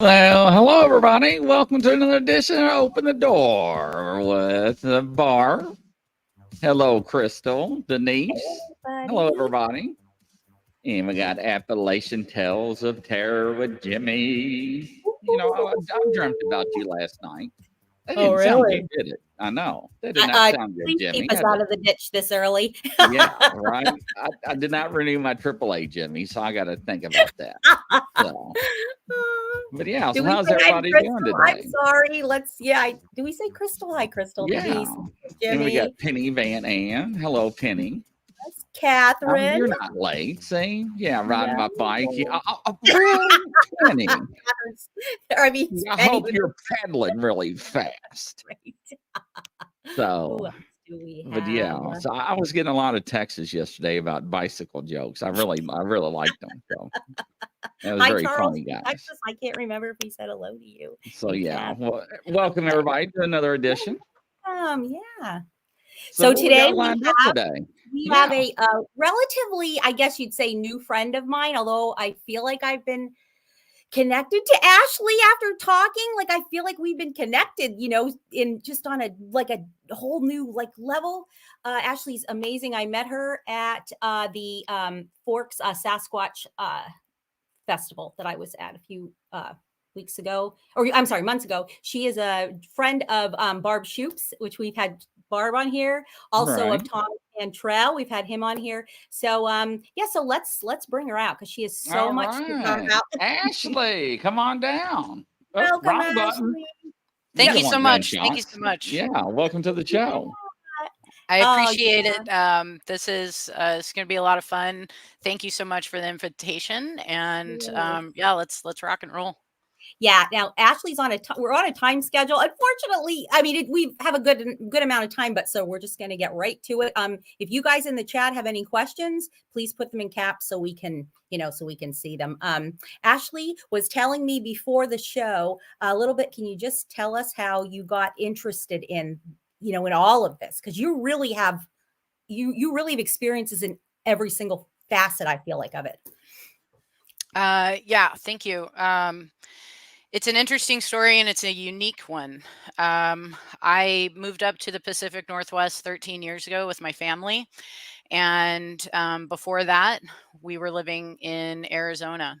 Well, hello everybody. Welcome to another edition of Open the Door with the bar. Hello, Crystal, Denise. Hello, Buddy. everybody. And we got Appalachian Tales of Terror with Jimmy. I dreamt about you last night. That Oh, didn't sound good, really? did it? I know. That did not sound good, Please Jimmy. keep us out of the ditch this early. Yeah, right. I did not renew my AAA, Jimmy, so I got to think about that. So, but yeah, Do so we how's say hi to everybody doing Crystal? I'm today? sorry. Do we say Crystal? Hi, Crystal, Yeah. Denise, And we got Jimmy, Penny Van Ann. Hello, Penny. Catherine. You're not late. See? Yeah, riding my bike. Yeah, No. really, Penny. I mean, I Penny hope with you're pedaling really fast. right. Who So, else do we but have? yeah, so I was getting a lot of texts yesterday about bicycle jokes. I really liked them. So that was Hi, very Charles funny, from guys. Texas. I can't remember if he said hello to you. So And yeah, Cat. well, welcome everybody to another edition. Yeah. So So what we today got lined up today? we have Yeah. a relatively, I guess you'd say, new friend of mine, although I feel like I've been connected to Ashley after talking. Like, I feel like we've been connected, in just on a whole new level. Ashley's amazing. I met her at the Forks Sasquatch festival that I was at a few weeks ago, or I'm sorry, months ago. She is a friend of Barb Shoops, which we've had Barb on here, also Right. of Tom Cantrell. We've had him on here. So yeah, so let's bring her out because she has so All much to talk right. about. Ashley, come on down. Oh, Welcome, wrong button. Ashley. You Thank Yeah. don't you so want much. Thank you so gunshots. much. Yeah, welcome to the show. I Oh, appreciate it. This is it's going to be a lot of fun. Thank you so much for the invitation. And yeah. yeah, let's rock and roll. Yeah. Now Ashley's on we're on a time schedule. Unfortunately, I mean, we have a good amount of time, but so we're just going to get right to it. If you guys in the chat have any questions, please put them in caps so we can, so we can see them. Ashley was telling me before the show a little bit. Can you just tell us how you got interested in, in all of this? Because you really have experiences in every single facet, I feel like, of it. Yeah, thank you. It's an interesting story and it's a unique one. I moved up to the Pacific Northwest 13 years ago with my family. And before that, we were living in Arizona.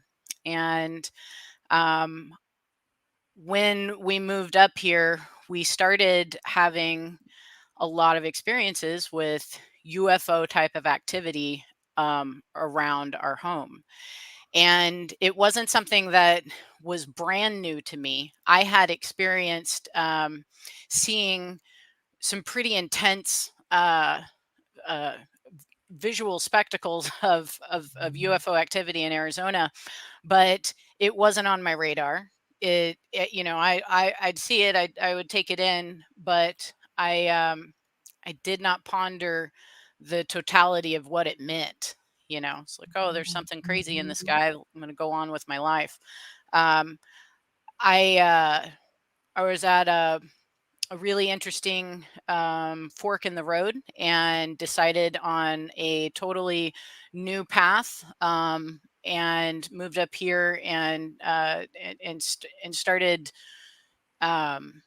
And when we moved up here, we started having a lot of experiences with UFO type of activity around our home. And it wasn't something that was brand new to me. I had experienced seeing some pretty intense uh, visual spectacles of UFO activity in Arizona, but it wasn't on my radar. I'd see it, I would take it in, but I did not ponder the totality of what it meant. It's like, oh, there's something crazy in the sky. I'm going to go on with my life. Um, I was at a really interesting fork in the road and decided on a totally new path, and moved up here and started um,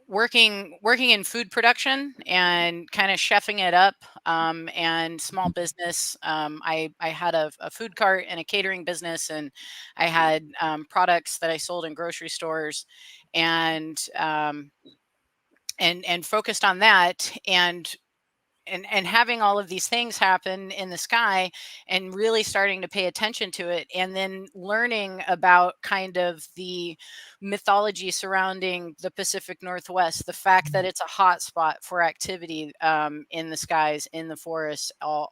working in food production and kind of chefing it up, and small business. I had a food cart and a catering business, and I had products that I sold in grocery stores, and and focused on that, and having all of these things happen in the sky and really starting to pay attention to it, and then learning about kind of the mythology surrounding the Pacific Northwest, the fact that it's a hot spot for activity, in the skies, in the forests, all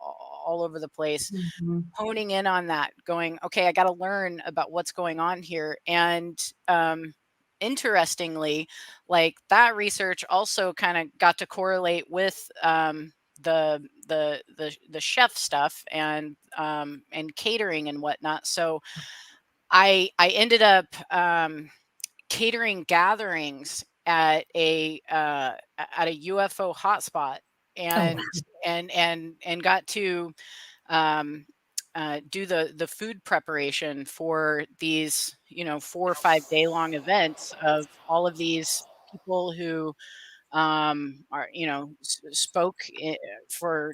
over the place, Mhm. honing in on that, going, okay, I got to learn about what's going on here. And interestingly, like, that research also kind of got to correlate with the chef stuff, and catering and whatnot. So I ended up catering gatherings at a UFO hotspot, Oh, and wow. and got to um, do the food preparation for these, 4 or 5 day long events of all of these people who are, spoke for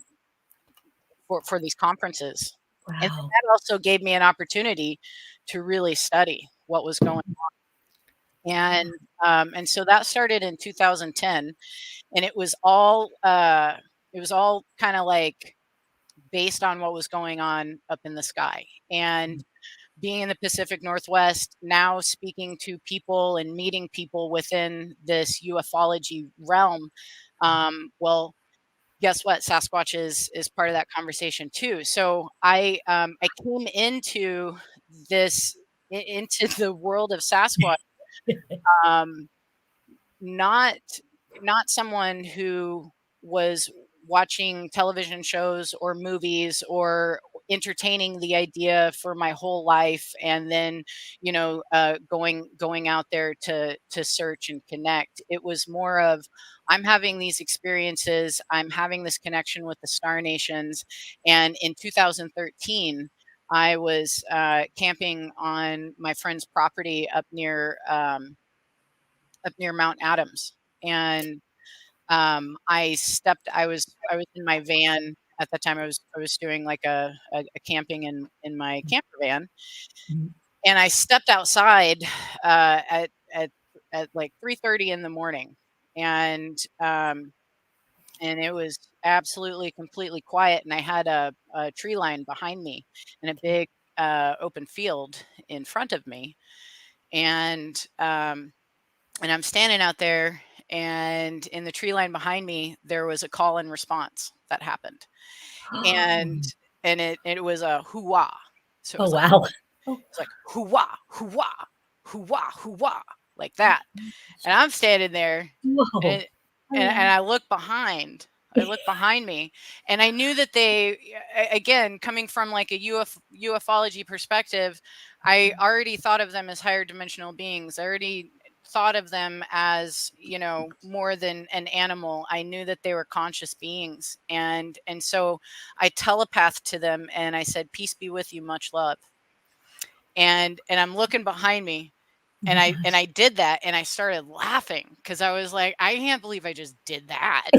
these conferences. And Wow. that also gave me an opportunity to really study what was going on. And so that started in 2010, and it was all kind of like based on what was going on up in the sky. And being in the Pacific Northwest, now speaking to people and meeting people within this ufology realm, well, guess what? Sasquatch is part of that conversation too. So I came into this into the world of Sasquatch, um, not someone who was watching television shows or movies or entertaining the idea for my whole life, and then going out there to search and connect. It was more of, I'm having these experiences, I'm having this connection with the star nations. And in 2013, I was camping on my friend's property up near Mount Adams. And I was in my van at the time. I was doing like a camping in my camper van, and I stepped outside at like 3:30 in the morning, and it was absolutely completely quiet, and I had a tree line behind me and a big open field in front of me, and I'm standing out there, and in the tree line behind me, there was a call and response that happened. And it was a hoo-wah. So it Oh, was like, wow. it's like hoo-wah, hoo-wah, hoo-wah, hoo-wah, like that. And I'm standing there, Whoa. and I look behind. I look behind me, and I knew that again, coming from like a ufology perspective, I already thought of them as higher dimensional beings. I already thought of them as, more than an animal. I knew that they were conscious beings, and so I telepathed to them, and I said, "Peace be with you, much love." And I'm looking behind me, and I did that, and I started laughing because I was like, I can't believe I just did that,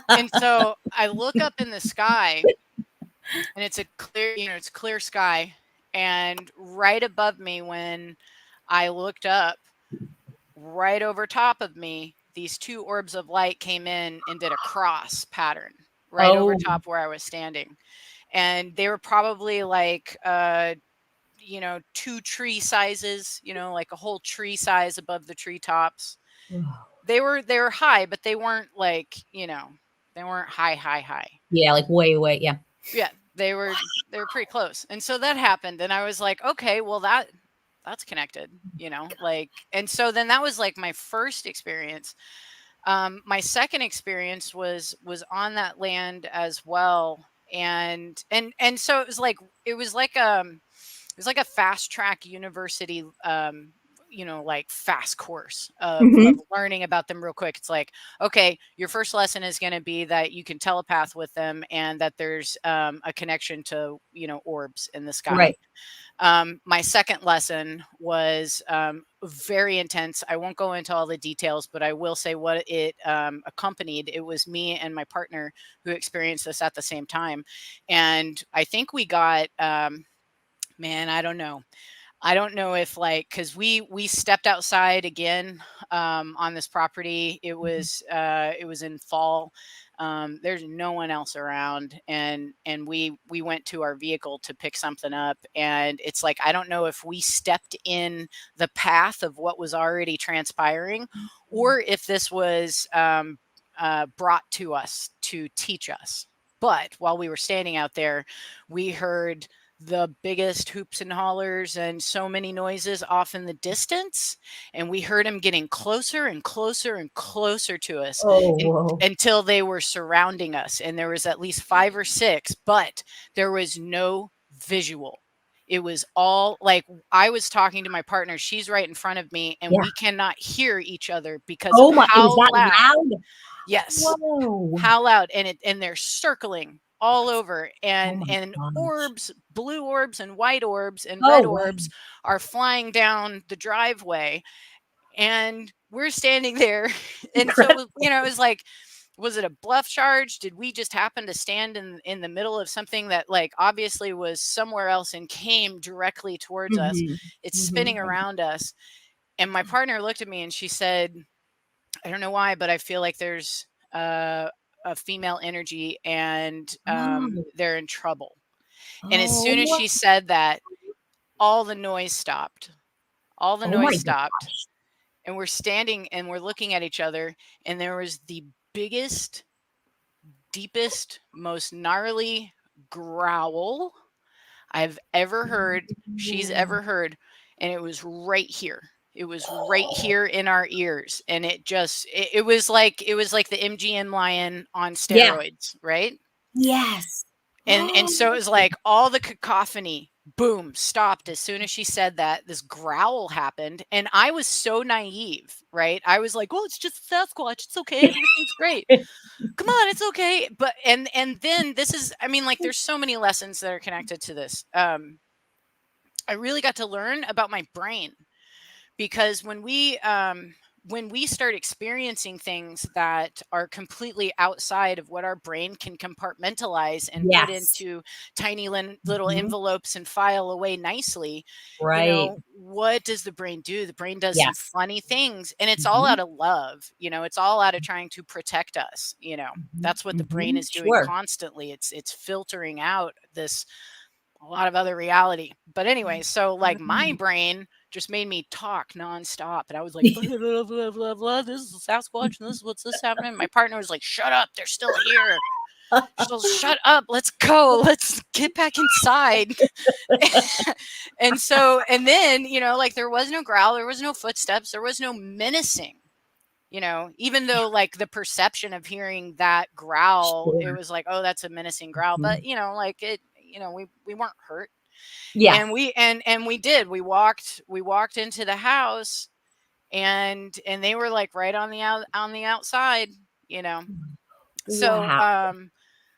And so I look up in the sky, and it's a clear, it's clear sky, and right above me, when I looked up, right over top of me, these 2 orbs of light came in and did a cross pattern right over Oh, top where I was standing. And they were probably like 2 tree sizes, like a whole tree size above the treetops. They were high, but they weren't like, they weren't high. yeah, like way, yeah. Yeah, they were pretty close. And so that happened, and I was like, okay, well, that's connected, like. And so then that was like my first experience. My second experience was on that land as well. And so it was like a fast track university, like fast course of learning about them real quick. It's like, okay, your first lesson is going to be that you can telepath with them, and that there's a connection to, orbs in the sky. Right. My second lesson was very intense. I won't go into all the details, but I will say what it accompanied. It was me and my partner who experienced this at the same time. And I think we got, man, I don't know. I don't know if, like, because we stepped outside again on this property. It was in fall. There's no one else around, and we went to our vehicle to pick something up, and it's like, I don't know if we stepped in the path of what was already transpiring, or if this was brought to us to teach us. But while we were standing out there, we heard the biggest hoops and hollers and so many noises off in the distance, and we heard them getting closer and closer and closer to us, Whoa. until they were surrounding us, and there was at least 5 or 6, but there was no visual. It was all like, I was talking to my partner, she's right in front of me, and we cannot hear each other because Oh of my, it was how that loud. loud? Yes. Whoa. How loud. And they're circling all over, and gosh. orbs, blue orbs and white orbs and red Oh, wow. orbs are flying down the driveway, and we're standing there. And so, Incredible. you know, it was like, was it a bluff charge? Did we just happen to stand in the middle of something that, like, obviously was somewhere else and came directly towards us? Mhm. It's Mhm. spinning around us. And my partner looked at me and she said, I don't know why, but I feel like there's a female energy, and Oh. they're in trouble. And as Oh, soon as she said that, all the noise stopped. All the oh my noise stopped. gosh. And we're standing and we're looking at each other, and there was the biggest, deepest, most gnarly growl I've ever heard, she's ever heard. And it was right here. It was right here in our ears. And it was like the MGM lion on Yeah. steroids, right? Yes. And so it was like all the cacophony, boom, stopped as soon as she said that. This growl happened, and I was so naive, right? I was like, "Oh, it's just Sasquatch. It's okay. Everything's great. Come on, it's okay." But and then this is, I mean, like, there's so many lessons that are connected to this. I really got to learn about my brain, because when we start experiencing things that are completely outside of what our brain can compartmentalize and put Yes. into tiny little Mhm. envelopes and file away nicely, you Right. know, what does the brain do? The brain does some Yes. funny things, and it's all Mhm. out of love. You know, it's all out of trying to protect us. You know, that's what the brain is doing Sure. constantly. It's filtering out this a lot of other reality. But anyway, so, like, my brain just made me talk nonstop, and I was like, blah, blah, blah, blah, blah, this is a Sasquatch, and this is what's this happening. My partner was like, shut up, they're still here. She'll shut up, let's go, let's get back inside. And so, and then, you know, like, there was no growl, there was no footsteps, there was no menacing. You know, even though, like, the perception of hearing that growl, it Sure. was like, oh, that's a menacing growl. But, you know, like, it, you know, we weren't hurt. Yeah. And we did. We walked into the house, and they were, like, right on the outside, you know. So Wow.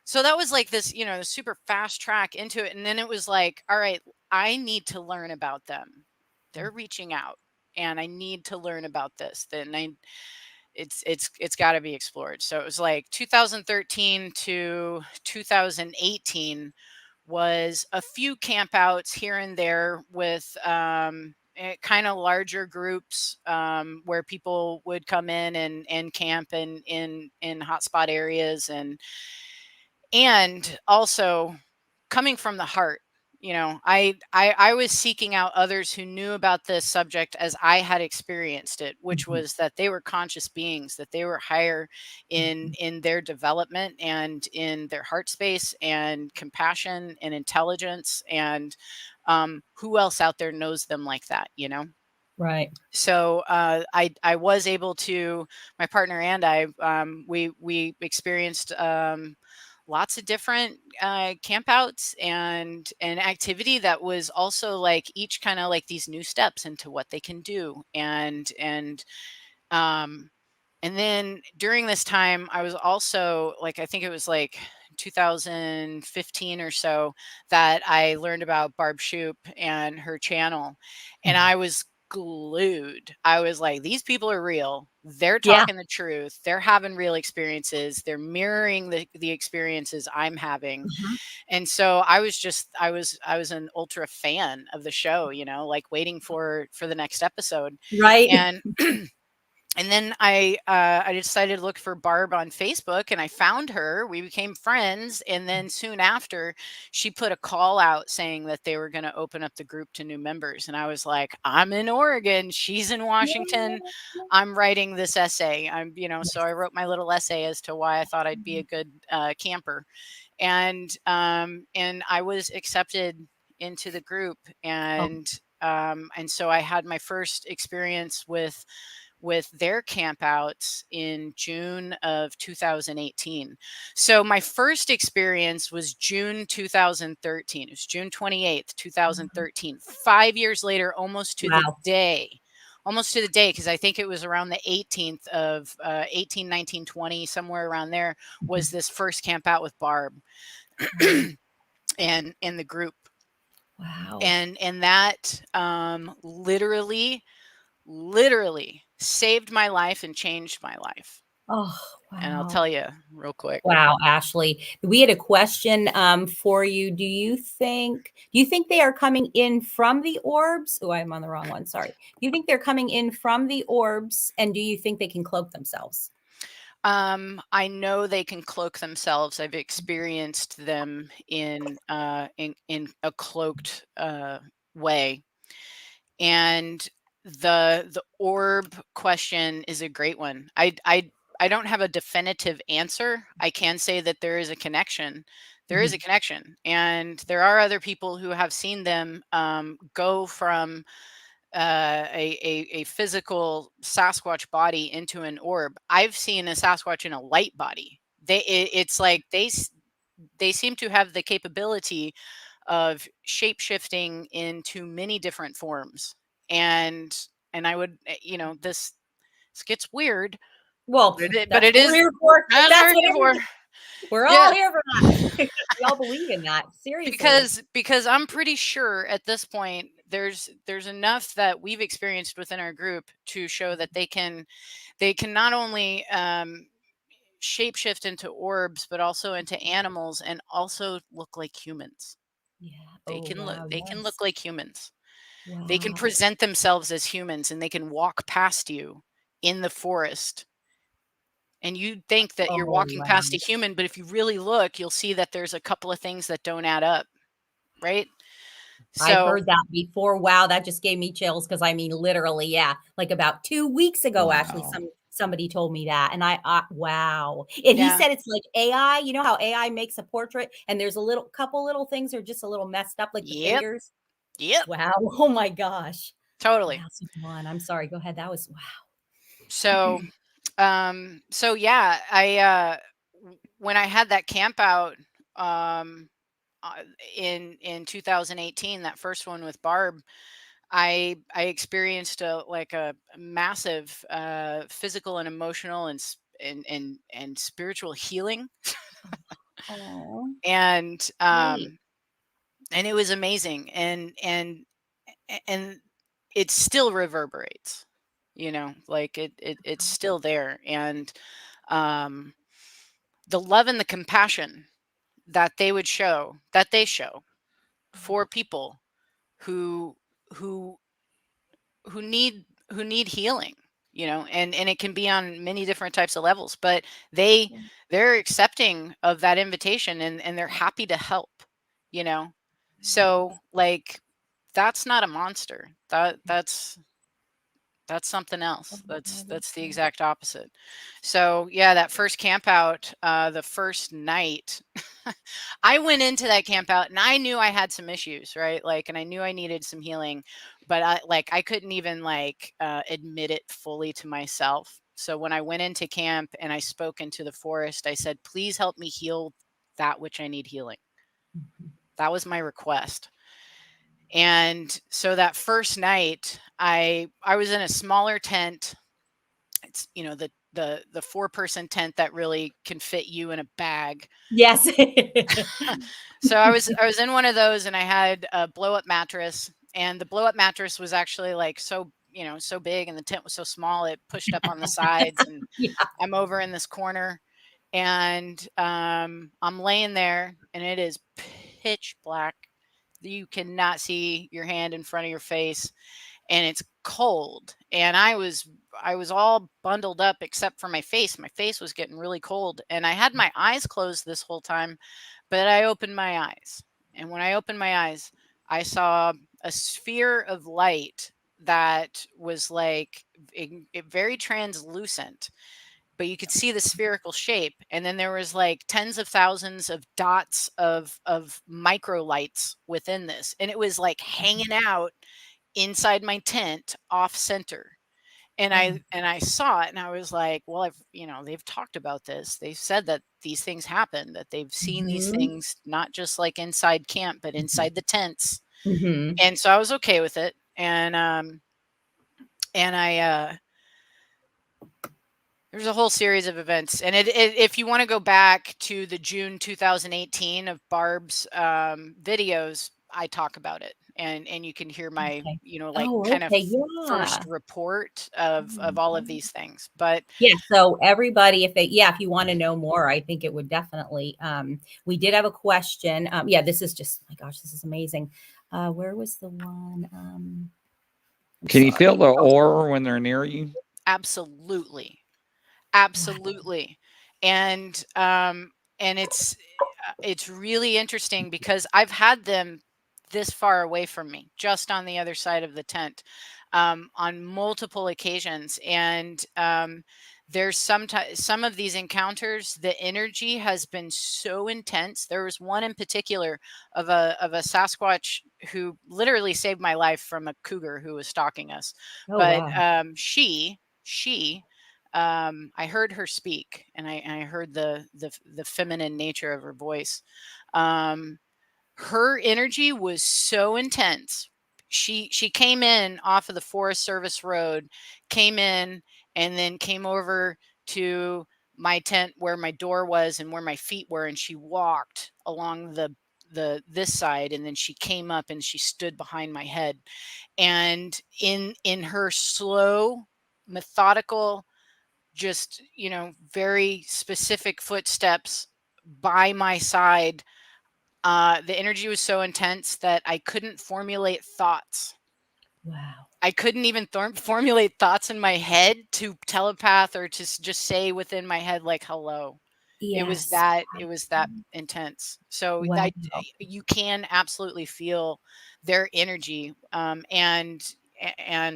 so that was like this, you know, super fast track into it. And then it was like, all right, I need to learn about them. They're reaching out, and I need to learn about this. Then it's got to be explored. So it was like 2013 to 2018 was a few campouts here and there with kind of larger groups, where people would come in and camp in hotspot areas, and also coming from the heart. You know, I was seeking out others who knew about this subject as I had experienced it, which Mhm. was that they were conscious beings, that they were higher in their development and in their heart space and compassion and intelligence, and who else out there knows them like that, you know? Right. So I was able to, my partner and I, we experienced lots of different campouts and activity that was also, like, each kind of like these new steps into what they can do. Um and then during this time, I was also, like, I think it was like 2015 or so, that I learned about Barb Shoop and her channel. And Mhm. I was glued. I was like, these people are real. They're Yeah. talking the truth. They're having real experiences. They're mirroring the experiences I'm having. Mhm. And so I was an ultra fan of the show, you know, like, waiting for the next episode. Right. And and then I decided to look for Barb on Facebook, and I found her. We became friends, and then soon after, she put a call out saying that they were going to open up the group to new members. And I was like, I'm in Oregon, she's in Washington. I'm writing this essay. So I wrote my little essay as to why I thought I'd be a good camper, and I was accepted into the group, Oh, and so I had my first experience with their campouts in June of 2018. So my first experience was June 2013. It was June 28th, 2013. 5 years later, almost to the wow. day. Almost to the day, because I think it was around the 18th of 18, 19, 20, somewhere around there, was Mhm. this first camp out with Barb. and in the group. Wow. And that literally saved my life and changed my life. Oh, And I'll wow. tell you real quick. Wow, Ashley. We had a question for you. Do you think they are coming in from the orbs? Oh, I'm on the wrong one. Sorry. Do you think they're coming in from the orbs, and do you think they can cloak themselves? I know they can cloak themselves. I've experienced them in a cloaked way. And the orb question is a great one. I don't have a definitive answer. I can say that there is a connection. There is a connection, and there are other people who have seen them go from a physical Sasquatch body into an orb. I've seen a Sasquatch in a light body. It's like they seem to have the capability of shape shifting into many different forms. And I would, this gets weird. Well, But it what we're is. here for. That's what we're here for. We're Yeah. all here for that. We all believe in that. Seriously. Because I'm pretty sure at this point there's enough that we've experienced within our group to show that they can not only shapeshift into orbs, but also into animals, and also look like humans. Yeah. They Oh, can wow. look like humans. Wow. They can present themselves as humans, and they can walk past you in the forest. And you'd think that you're walking past a human, but if you really look, you'll see that there's a couple of things that don't add up, right? I've heard that before. Wow, that just gave me chills because I mean, literally, yeah. Like about 2 weeks ago, actually, somebody told me that, and wow. And he said it's like AI. You know how AI makes a portrait, and there's a couple little things are just a little messed up, like the fingers. Yep. Wow. Oh my gosh. Totally. Wow, so fun. I'm sorry. Go ahead. That was wow. So, so yeah, when I had that camp out, in 2018, that first one with Barb, I experienced a massive physical and emotional and spiritual healing. Oh. And it was amazing, and it still reverberates, like it's still there. And the love and the compassion that they show for people who need healing, and it can be on many different types of levels, but they're accepting of that invitation, and they're happy to help, so like that's not a monster. That's something else. That's the exact opposite. So yeah, that first camp out, the first night, I went into that camp out and I knew I had some issues, right? And I knew I needed some healing, but I couldn't even admit it fully to myself. So when I went into camp and I spoke into the forest, I said, please help me heal that which I need healing. That was my request. And so that first night, I was in a smaller tent. It's the 4-person tent that really can fit you in a bag. Yes. So I was in one of those, and I had a blow up mattress, and the blow up mattress was actually so big, and the tent was so small it pushed up on the sides, and I'm over in this corner, and I'm laying there, and it is pitch black. You cannot see your hand in front of your face, and it's cold. And I was all bundled up except for my face. My face was getting really cold, and I had my eyes closed this whole time, but I opened my eyes. And when I opened my eyes, I saw a sphere of light that was very translucent, but you could see the spherical shape. And then there was tens of thousands of dots of micro lights within this. And it was hanging out inside my tent off center. And I saw it, and I was like, well, they've talked about this. They've said that these things happen, that they've seen these things, not just inside camp, but inside the tents. And so I was okay with it. And I There's a whole series of events, and if you want to go back to the June 2018 of Barb's videos, I talk about it, and you can hear my Okay. like Oh, kind of okay. Yeah. first report of all of these things. But Yeah. So everybody, if you want to know more, I think it would definitely. We did have a question. Yeah, this is just, my gosh, this is amazing. Where was the one? I'm Can you feel sorry. the aura when they're near you? absolutely, Wow. absolutely, and it's really interesting because I've had them this far away from me, just on the other side of the tent, on multiple occasions. And there's some of these encounters, the energy has been so intense. There was one in particular of a Sasquatch who literally saved my life from a cougar who was stalking us. Oh, But wow. she I heard her speak, and I heard the feminine nature of her voice. Um, her energy was so intense. She came in off of the Forest Service Road, came in, and then came over to my tent where my door was and where my feet were, and she walked along the this side, and then she came up and she stood behind my head. And in her slow, methodical, just very specific footsteps by my side, the energy was so intense that I couldn't formulate thoughts. Wow. I couldn't even formulate thoughts in my head to telepath or to just say within my head, like, hello. Yes. It was that intense. So Wow. that you can absolutely feel their energy, and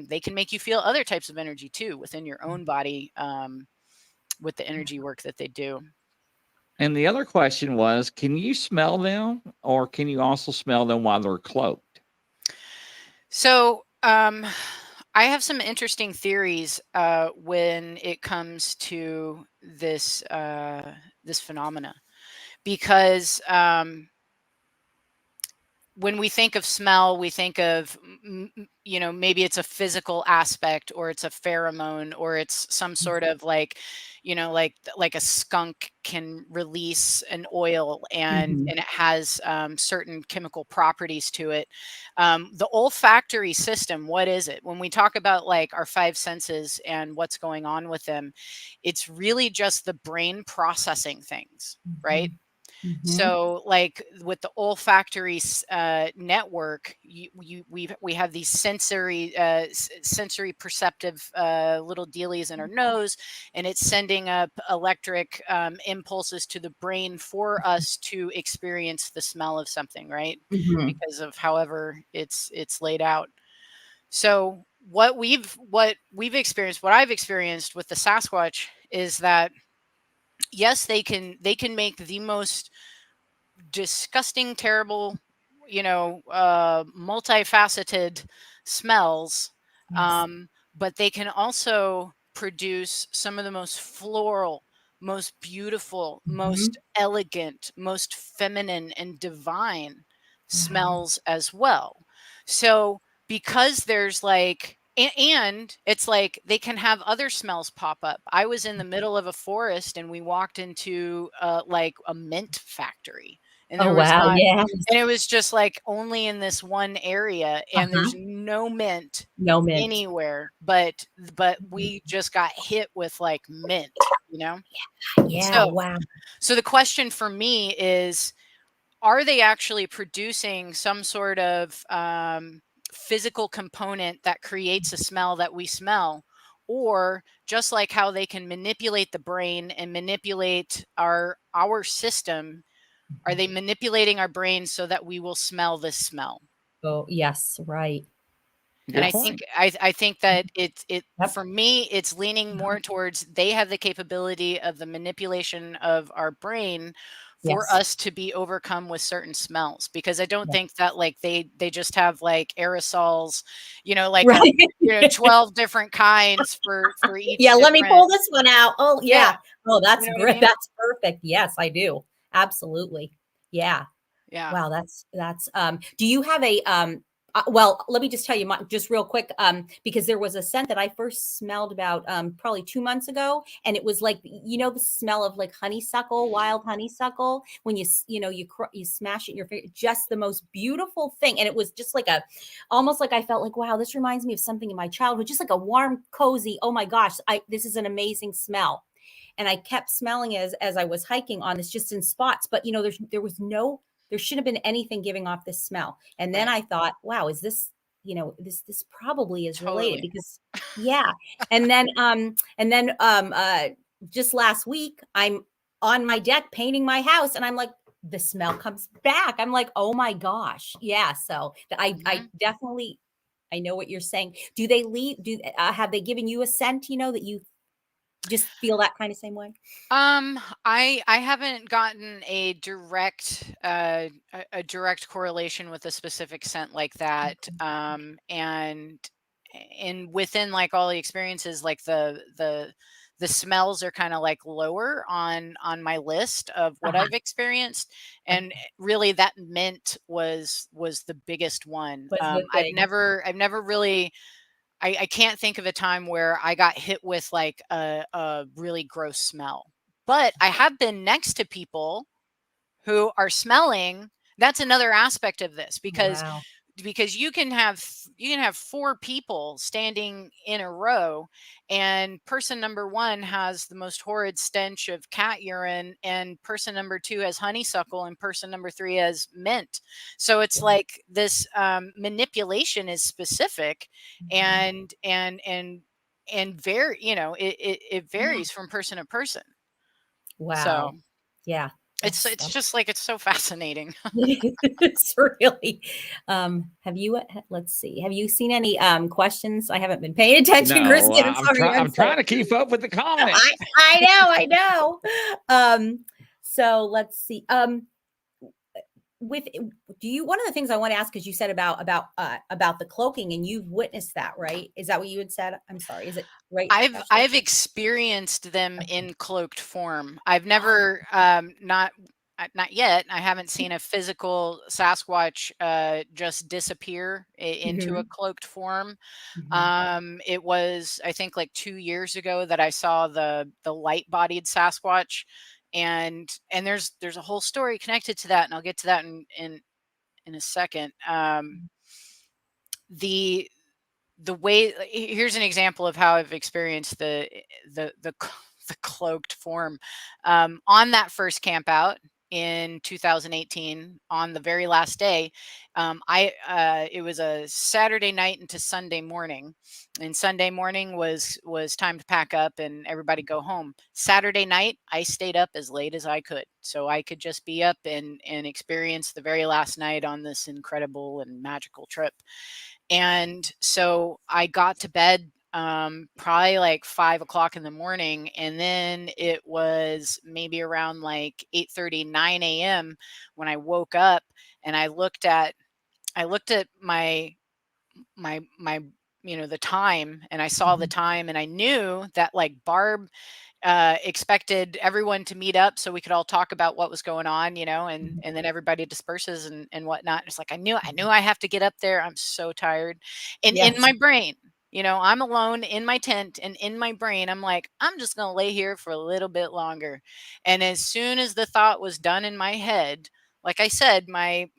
they can make you feel other types of energy too within your own body, with the energy work that they do. And the other question was, can you smell them, or can you also smell them while they're cloaked? So, I have some interesting theories when it comes to this phenomena, because when we think of smell, we think of, maybe it's a physical aspect, or it's a pheromone, or it's some sort of like, like a skunk can release an oil, Mhm. and it has certain chemical properties to it. The olfactory system, what is it? When we talk about like our five senses and what's going on with them, it's really just the brain processing things, right? Mhm. Mhm. So, like with the olfactory network, we have these sensory perceptive little dealies in our nose, and it's sending up electric impulses to the brain for us to experience the smell of something, right? Mhm. Because of however it's laid out. So what we've experienced, what I've experienced with the Sasquatch, is that yes, they can make the most disgusting, terrible, multifaceted smells. Yes. Um, but they can also produce some of the most floral, most beautiful, Mhm. most elegant, most feminine and divine Wow. smells as well. So, because there's like, and it's like they can have other smells pop up. I was in the middle of a forest and we walked into like a mint factory, and Oh, there was wow. not Yes. and it was just like only in this one area, and there's Uh-huh. no mint No mint. anywhere, but we just got hit with like mint. Yeah. So Wow. so the question for me is, are they actually producing some sort of physical component that creates a smell that we smell? Or just like how they can manipulate the brain and manipulate our system, are they manipulating our brains so that we will smell this smell? Oh, yes. Right. And Good I think point. I think that it Yep. for me, it's leaning more towards they have the capability of the manipulation of our brain for Yes. us to be overcome with certain smells, because I don't Yeah. think that like they just have like aerosols, like a Right. 12 different kinds for each Yeah. Let me different. pull this one out. Oh, Yeah, yeah. Oh, you that's know what I great. mean? That's perfect. Yes, I do. Absolutely. Yeah. Yeah. Wow. Do you have well, let me just tell you, just real quick, because there was a scent that I first smelled about probably 2 months ago, and it was like, you know, the smell of like honeysuckle, wild honeysuckle, when you smash it in your face, just the most beautiful thing. And it was just like almost like I felt like, wow, this reminds me of something in my childhood, just like a warm, cozy. Oh my gosh, this is an amazing smell. And I kept smelling it as I was hiking on this, just in spots. But you know, there shouldn't have been anything giving off this smell. And then I thought, wow, is this, you know, this probably is related, because yeah. And then just last week, I'm on my deck painting my house, and I'm like, the smell comes back. I'm like, oh my gosh. Yeah. So I definitely, I know what you're saying. Do they have they given you a scent, you know, that you just feel that kind of same way? I haven't gotten a direct correlation with a specific scent like that. And within like all the experiences, like the smells are kind of like lower on my list of what I've experienced. And really that mint was the biggest one. I've never really, I can't think of a time where I got hit with like a really gross smell. But I have been next to people who are smelling. That's another aspect of this, because Wow. you can have 4 people standing in a row, and person number 1 has the most horrid stench of cat urine, and person number 2 has honeysuckle, and person number 3 has mint. So it's like this manipulation is specific, and very, you know, it varies from person to person. Wow. So yeah. it's just like, it's so fascinating. It's really, have you, let's see, have you seen any questions? I haven't been paying attention, No, Kristen. I'm trying to keep up with the comments. I know. So let's see. One of the things I want to ask, because you said about the cloaking, and you've witnessed that, right? Is that what you had said? I'm sorry. Is it right? I've experienced them in cloaked form. I've never, not yet. I haven't seen a physical Sasquatch just disappear into a cloaked form. It was, I think, like 2 years ago that I saw the light-bodied Sasquatch, and there's a whole story connected to that, and I'll get to that in a second. The way, here's an example of how I've experienced the cloaked form. On that first camp out in 2018, on the very last day, it was a Saturday night into Sunday morning, and Sunday morning was time to pack up and everybody go home. Saturday night, I stayed up as late as I could, so I could just be up and experience the very last night on this incredible and magical trip. And so I got to bed probably like 5 o'clock in the morning. And then it was maybe around like 8:30, 9 a.m. when I woke up, and I looked at my, you know, the time, and I saw the time, and I knew that like Barb expected everyone to meet up so we could all talk about what was going on, you know, and then everybody disperses and whatnot. It's like, I knew I have to get up there. I'm so tired. And in my brain, you know, I'm alone in my tent, and in my brain, I'm like, I'm just going to lay here for a little bit longer. And as soon as the thought was done in my head, like I said, my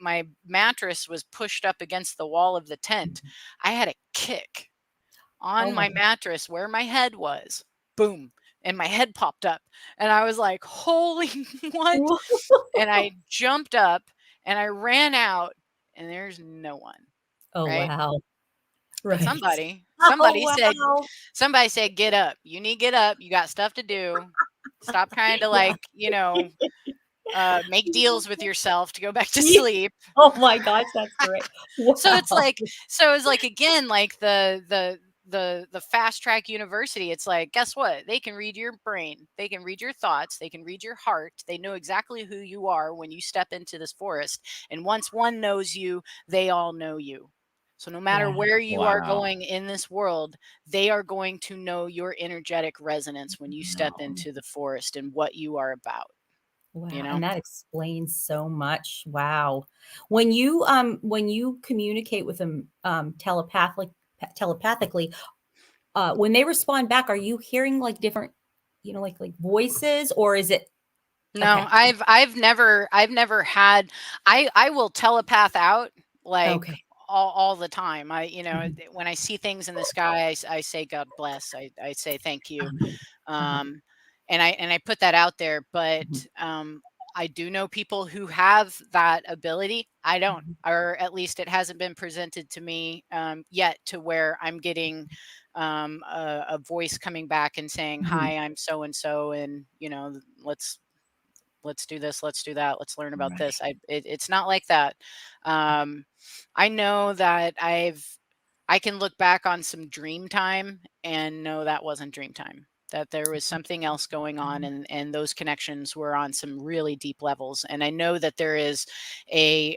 mattress was pushed up against the wall of the tent. I had a kick on my mattress where my head was. Boom. And my head popped up, and I was like, holy what? And I jumped up and I ran out, and there's no one. Oh, right? wow. Right. Right. Somebody said, get up. You need to get up. You got stuff to do. Stop trying to like, you know, make deals with yourself to go back to sleep. Oh my gosh, that's great. Wow. So it's like, again, like the fast track university. It's like, guess what? They can read your brain. They can read your thoughts. They can read your heart. They know exactly who you are when you step into this forest. And once one knows you, they all know you. So no matter where you are going in this world, they are going to know your energetic resonance when you step into the forest and what you are about. Wow, you know? and that explains so much. Wow. When you communicate with them telepathically, when they respond back, are you hearing like different, like voices, or is it No, okay? I've never had. I will telepath out like Okay. all the time. Mhm. When I see things in the sky, I say God bless. I say thank you. Uh-huh. Um, and I put that out there, but Mhm. I do know people who have that ability. I don't, Mhm. or at least it hasn't been presented to me yet to where I'm getting a voice coming back and saying, Mhm. "Hi, I'm so and so, and let's do this, let's do that, let's learn about Right. this." It's not like that. I know that I can look back on some dream time and know that wasn't dream time, that there was something else going on, and those connections were on some really deep levels. And I know that there is a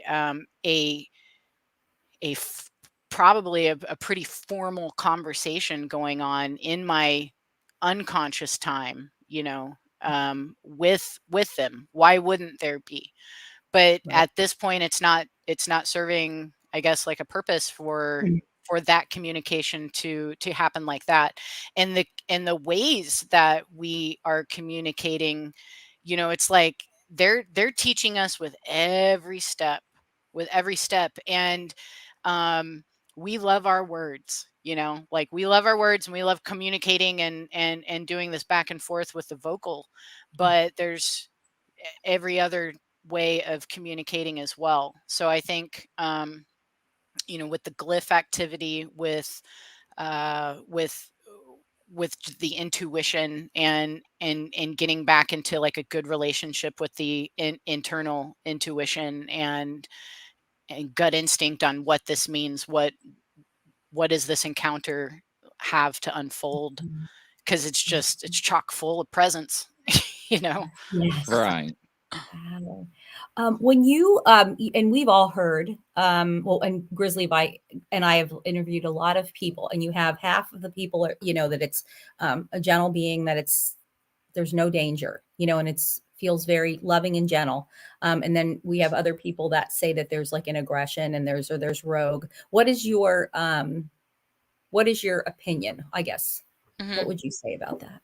a f- probably a pretty formal conversation going on in my unconscious time, with them. Why wouldn't there be? But Right. at this point, it's not serving, I guess, like a purpose Mhm. for that communication to happen like that. And the ways that we are communicating, it's like they're teaching us with every step. And um we love our words, like we love our words, and we love communicating and doing this back and forth with the vocal. But there's every other way of communicating as well. So I think, with the glyph activity, with the intuition, and getting back into like a good relationship with the internal intuition, and gut instinct on what this means, what does this encounter have to unfold, Mhm. because it's chock full of presents. you know Yes. Right. Wow. When and we've all heard, well, and Grizzly and I have interviewed a lot of people, and you have half of the people that it's a gentle being, that there's no danger, and feels very loving and gentle. And then we have other people that say that there's like an aggression, and there's rogue. What is your opinion, I guess? What Mhm. would you say about that?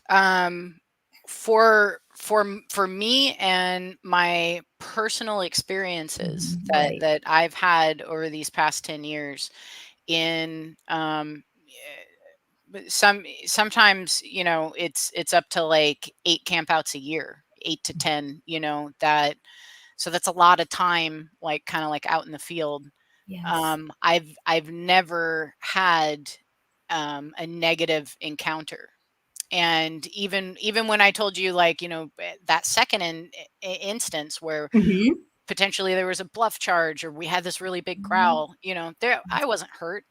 Um, for me and my personal experiences Mhm. that Right. that I've had over these past 10 years, in but sometimes, it's up to like 8 campouts a year, 8 to 10, so that's a lot of time, like kind of like out in the field. Yes. I've never had a negative encounter. And even when I told you, like, that second instance where Mhm. potentially there was a bluff charge, or we had this really big growl, there I wasn't hurt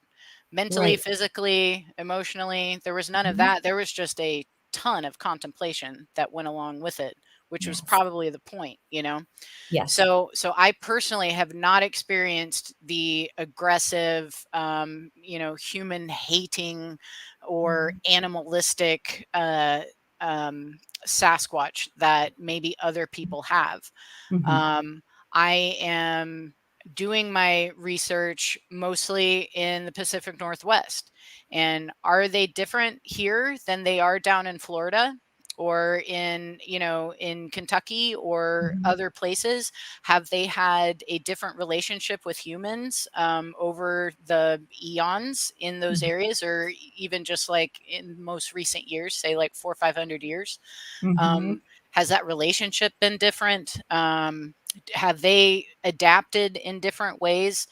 mentally, Right. physically, emotionally. There was none of Mhm. that. There was just a ton of contemplation that went along with it, which was Yes. probably the point. Yes. So I personally have not experienced the aggressive, human hating or Mhm. animalistic um, Sasquatch that maybe other people have. Mhm. Um, I am doing my research mostly in the Pacific Northwest. And are they different here than they are down in Florida, or in Kentucky, or Mhm. other places? Have they had a different relationship with humans over the eons in those Mhm. areas, or even just like in most recent years, say like 400 or 500 years? Mhm. Um, has that relationship been different? Have they adapted in different ways,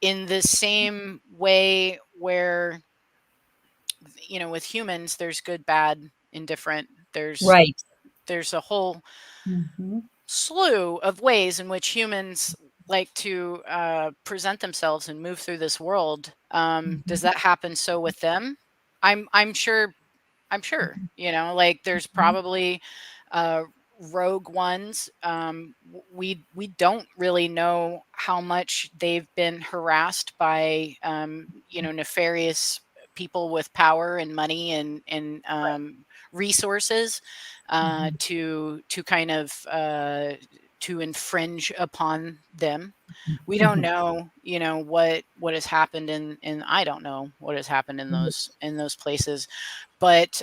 in the same way where, with humans, there's good, bad, indifferent. Right. There's a whole Mhm. slew of ways in which humans like to present themselves and move through this world. Does Mhm. that happen so with them? I'm sure. I'm sure, like there's Mhm. probably uh, rogue ones. We don't really know how much they've been harassed by, nefarious people with power and money, and Right. resources to kind of to infringe upon them. We don't know, what has happened in I don't know what has happened in those places, but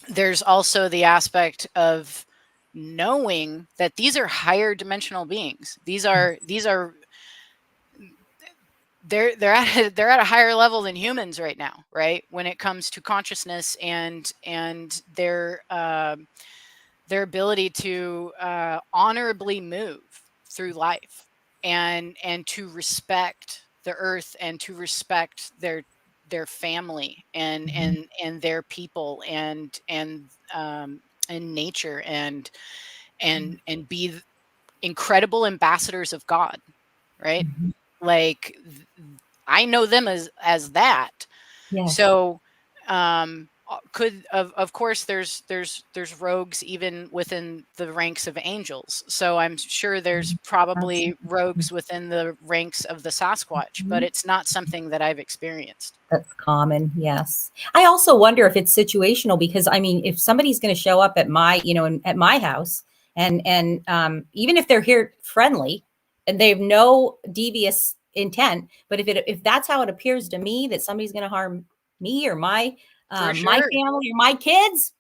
there's also the aspect of knowing that these are higher dimensional beings. They're at a higher level than humans right now, right? When it comes to consciousness and their ability to honorably move through life and to respect the earth and to respect their family and their people and nature and be incredible ambassadors of God, right? Like I know them as that. Yes. So could of course there's rogues even within the ranks of angels. So I'm sure there's probably rogues within the ranks of the Sasquatch, but it's not something that I've experienced. That's common. Yes. I also wonder if it's situational because I mean, if somebody's going to show up at my, at my house and even if they're here friendly and they have no devious intent, but if that's how it appears to me that somebody's going to harm me or my my family or my kids,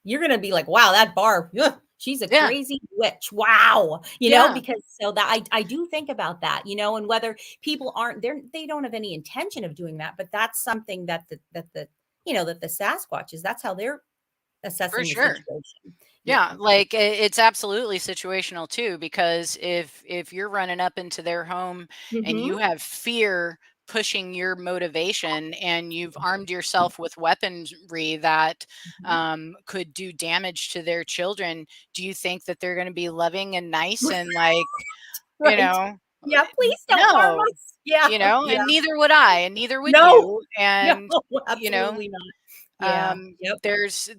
you're going to be like, wow, that Barb, she's a crazy witch. Wow. Because so that I do think about that, and whether people aren't there, they don't have any intention of doing that, but that's something that the Sasquatches, that's how they're assessing the situation. Yeah, like it's absolutely situational too, because if you're running up into their home and you have fear pushing your motivation and you've armed yourself with weaponry that could do damage to their children, do you think that they're going to be loving and nice and like, yeah, please don't harm us. Yeah. And neither would I, and neither would No. you. And No, absolutely not. Yeah. There is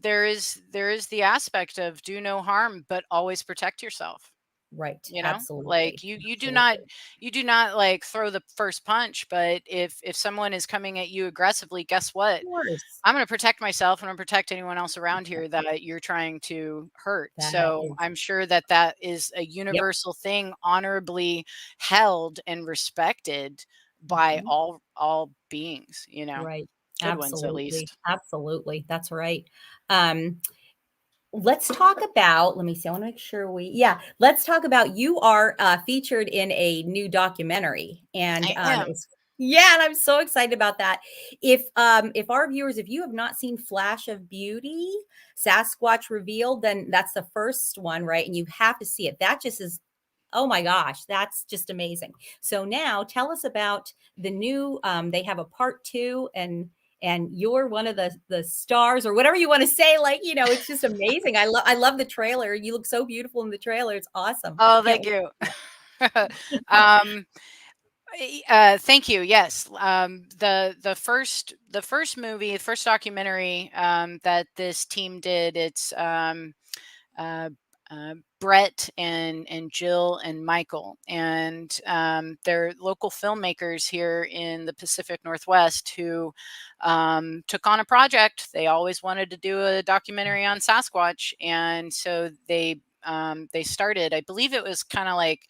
the aspect of do no harm, but always protect yourself. Right. Absolutely. Like you do not like throw the first punch, but if someone is coming at you aggressively, guess what? I'm going to protect myself and I'm going to protect anyone else around here that you're trying to hurt. So I'm sure that is a universal thing, honorably held and respected by all beings, Right. Good Absolutely. ones, at least. Absolutely. That's right. Let's talk about, let me see, I want to make sure let's talk about, you are featured in a new documentary and and I'm so excited about that. If our viewers, if you have not seen Flash of Beauty, Sasquatch Revealed, then that's the first one, right? And you have to see it. That just is, oh my gosh, that's just amazing. So now tell us about the new, they have a part 2 and you're one of the stars or whatever you want to say. Like, it's just amazing. I love the trailer. You look so beautiful in the trailer. It's awesome. Oh, thank you. Thank you. Yes. The first movie, the first documentary that this team did, it's Brett and Jill and Michael, and they're local filmmakers here in the Pacific Northwest who took on a project. They always wanted to do a documentary on Sasquatch, and so they started. I believe it was kind of like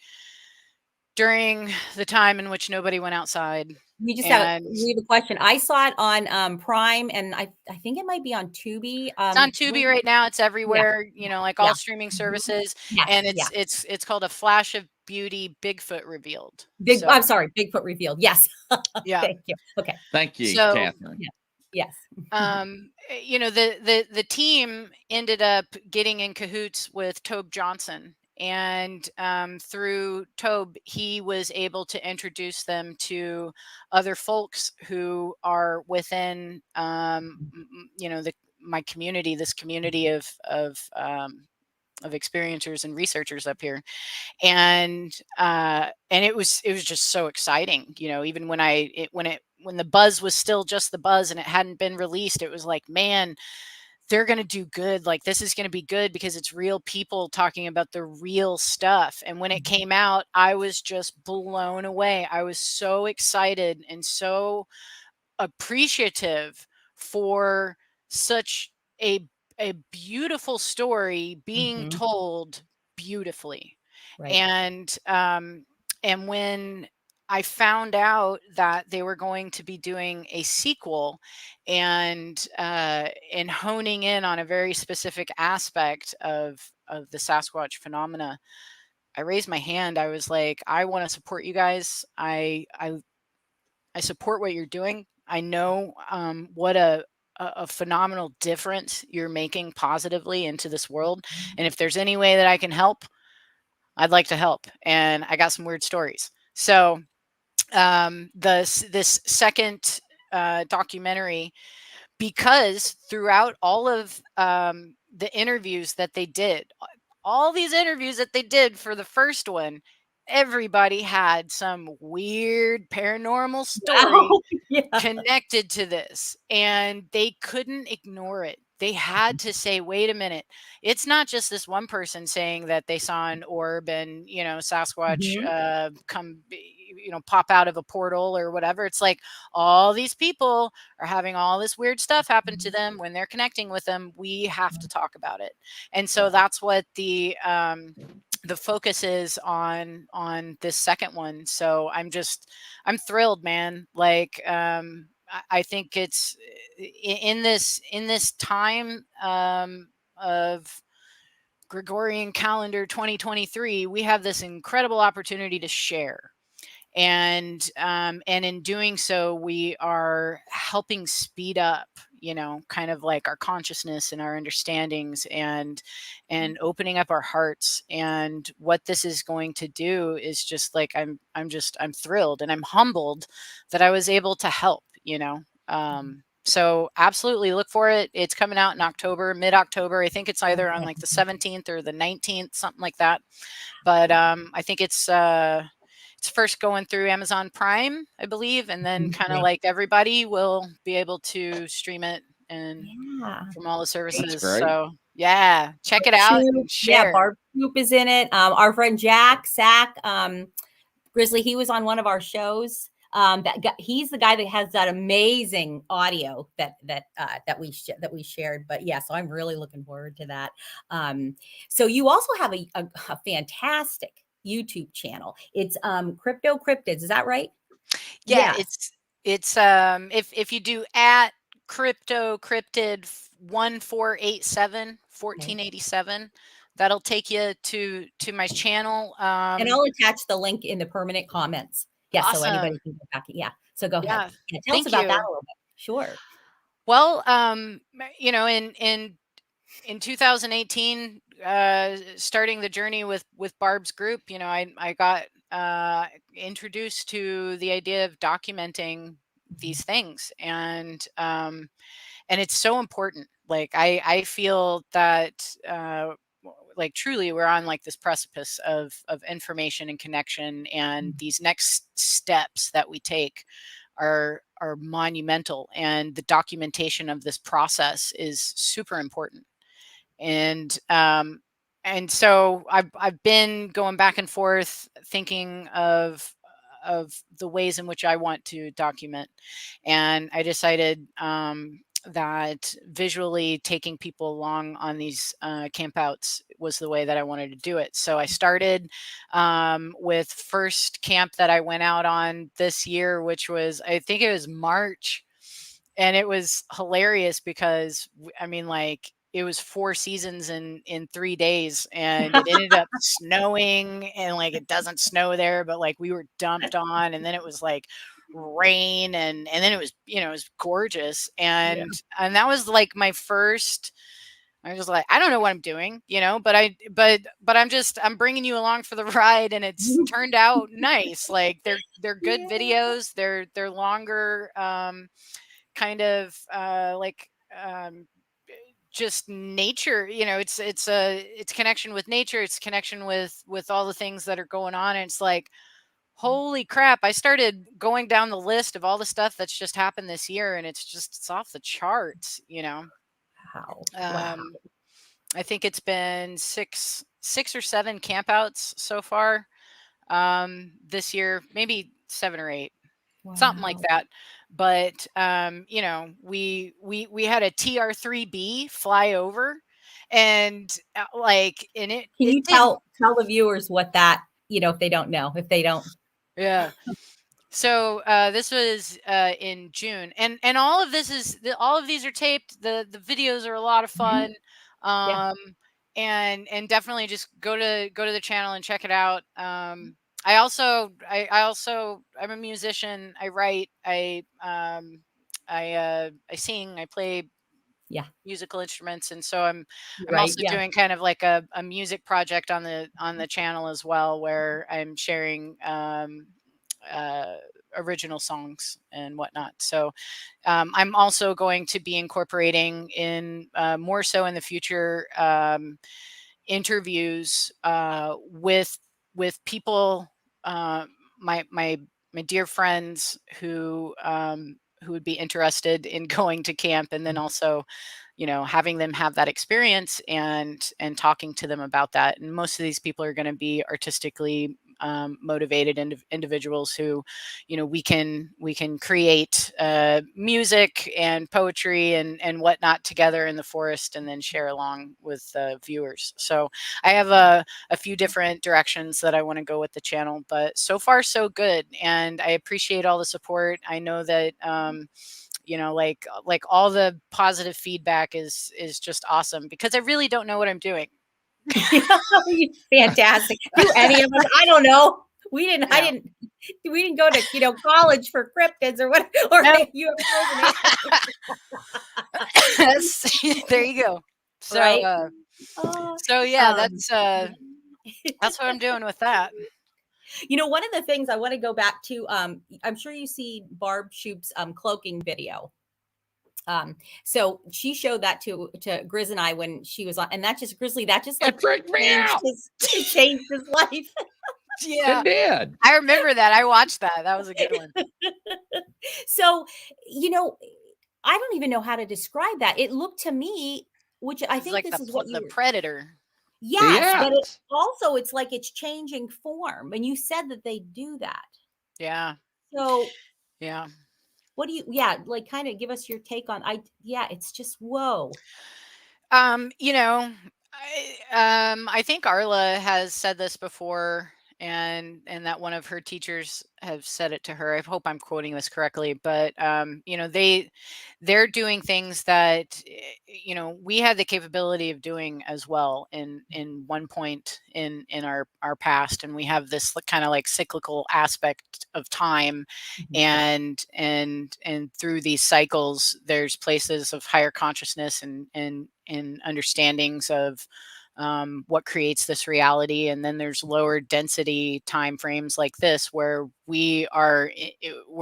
during the time in which nobody went outside. We have a question. I saw it on Prime, and I think it might be on Tubi. It's on Tubi right now. It's everywhere, like all streaming services. And it's called A Flash of Beauty, Bigfoot Revealed. I'm sorry, Bigfoot Revealed. Yes. Yeah. Thank you. Okay. Thank you, So, Catherine. Yes. The team ended up getting in cahoots with Tobe Johnson. And through Tobe, he was able to introduce them to other folks who are within, my community, this community of experiencers and researchers up here, and it was just so exciting, even when the buzz was still just the buzz and it hadn't been released, it was like, man, they're going to do good. Like, this is going to be good because it's real people talking about the real stuff. And when it came out, I was just blown away. I was so excited and so appreciative for such a beautiful story being told beautifully. Right. And when I found out that they were going to be doing a sequel and honing in on a very specific aspect of the Sasquatch phenomena, I raised my hand. I was like, I want to support you guys. I support what you're doing. I know what a phenomenal difference you're making positively into this world. And if there's any way that I can help, I'd like to help. And I got some weird stories. So this second documentary, because throughout all of the interviews that they did, all these interviews that they did for the first one, everybody had some weird paranormal story Wow. Yeah. connected to this, and they couldn't ignore it. They had to say, wait a minute, it's not just this one person saying that they saw an orb and, Sasquatch come, pop out of a portal or whatever. It's like all these people are having all this weird stuff happen to them. When they're connecting with them, we have to talk about it. And so that's what the focus is on this second one. So I'm thrilled, man. Like I think it's in this time of Gregorian calendar 2023, we have this incredible opportunity to share. And in doing so, we are helping speed up, kind of like our consciousness and our understandings, and opening up our hearts. And what this is going to do is just like, I'm thrilled and I'm humbled that I was able to help, so absolutely look for it. It's coming out in October, mid-October. I think it's either on like the 17th or the 19th, something like that. But I think it's first going through Amazon Prime, I believe, and then kind of like everybody will be able to stream it and from all the services. That's great. So yeah, check it out and share. Yeah, Barb Coop is in it. Our friend Sack Grizzly, he was on one of our shows. He's the guy that has that amazing audio that we shared. But yeah, so I'm really looking forward to that. So you also have a fantastic YouTube channel. It's Crypto Cryptids, is that right? Yeah, it's if you do at Crypto Cryptid 1487, that'll take you to my channel. And I'll attach the link in the permanent comments. Yeah, awesome. So anybody can go back. Yeah. So go ahead. Yeah, tell us about that a little bit. Sure. Well, in 2018, starting the journey with Barb's group, I got introduced to the idea of documenting these things, and it's so important. Like I feel that like truly we're on like this precipice of information and connection, and these next steps that we take are monumental, and the documentation of this process is super important. And so I've been going back and forth thinking of the ways in which I want to document, and I decided that visually taking people along on these campouts was the way that I wanted to do it. So I started with first camp that I went out on this year, which was, I think it was March. And it was hilarious because like it was 4 seasons in 3 days, and it ended up snowing, and like it doesn't snow there, but like we were dumped on, and then it was like rain, and then it was it was gorgeous, and that was like my first. I was like, I don't know what I'm doing, but I'm bringing you along for the ride, and it's turned out nice. Like they're good videos. They're longer, kind of just nature. It's connection with nature. It's connection with all the things that are going on. And it's like, holy crap, I started going down the list of all the stuff that's just happened this year, and it's off the charts. Wow. I think it's been six or seven campouts so far this year, maybe 7 or 8. something like Wow. that. But you know, we had a TR-3B fly over, and like, and Can it you didn't. tell the viewers what that, if they don't know, if they don't? Yeah. So this was in June, and all of this is all of these are taped. The videos are a lot of Mhm. fun, Yeah. and definitely just go to the channel and check it out. I also I'm a musician. I write. I sing. I play Yeah. musical instruments, and so I'm Right. also Yeah. doing kind of like a music project on the channel as well, where I'm sharing uh, original songs and whatnot. So I'm also going to be incorporating in more so in the future interviews with people, uh, my dear friends who would be interested in going to camp, and then also, you know, having them have that experience and talking to them about that. And most of these people are going to be artistically motivated individuals who, you know, we can create music and poetry and whatnot together in the forest, and then share along with viewers. So I have a few different directions that I want to go with the channel, but so far so good, and I appreciate all the support. I know that you know, like all the positive feedback is just awesome, because I really don't know what I'm doing. Fantastic. Do any of us? I don't know. We didn't. I Yeah. didn't. We didn't go to college for cryptids or what, or Nope. UFOs and There you go. So right. Oh, so yeah, um, that's what I'm doing with that. one of the things I want to go back to, I'm sure you see Barb Shoop's cloaking video. So she showed that to Grizz and I when she was on, and that just Grizzly, that just like It freaked me changed out. it changed his life. Yeah, It did. I remember that. I watched that. That was a good one. So, I don't even know how to describe that. It looked to me, which I It's think like this is what you the were. predator. Yes, but it Yes. also, it's like it's changing form. And you said that they do that. Yeah. So Yeah. what do you, like kind of give us your take on, it's just, whoa. You know, I think Arla has said this before, and that one of her teachers have said it to her. I hope I'm quoting this correctly, but you know, they're doing things that you know, we had the capability of doing as well in one point in our past, and we have this kind of like cyclical aspect of time, Mhm. and through these cycles, there's places of higher consciousness and understandings of what creates this reality, and then there's lower density time frames like this, where we're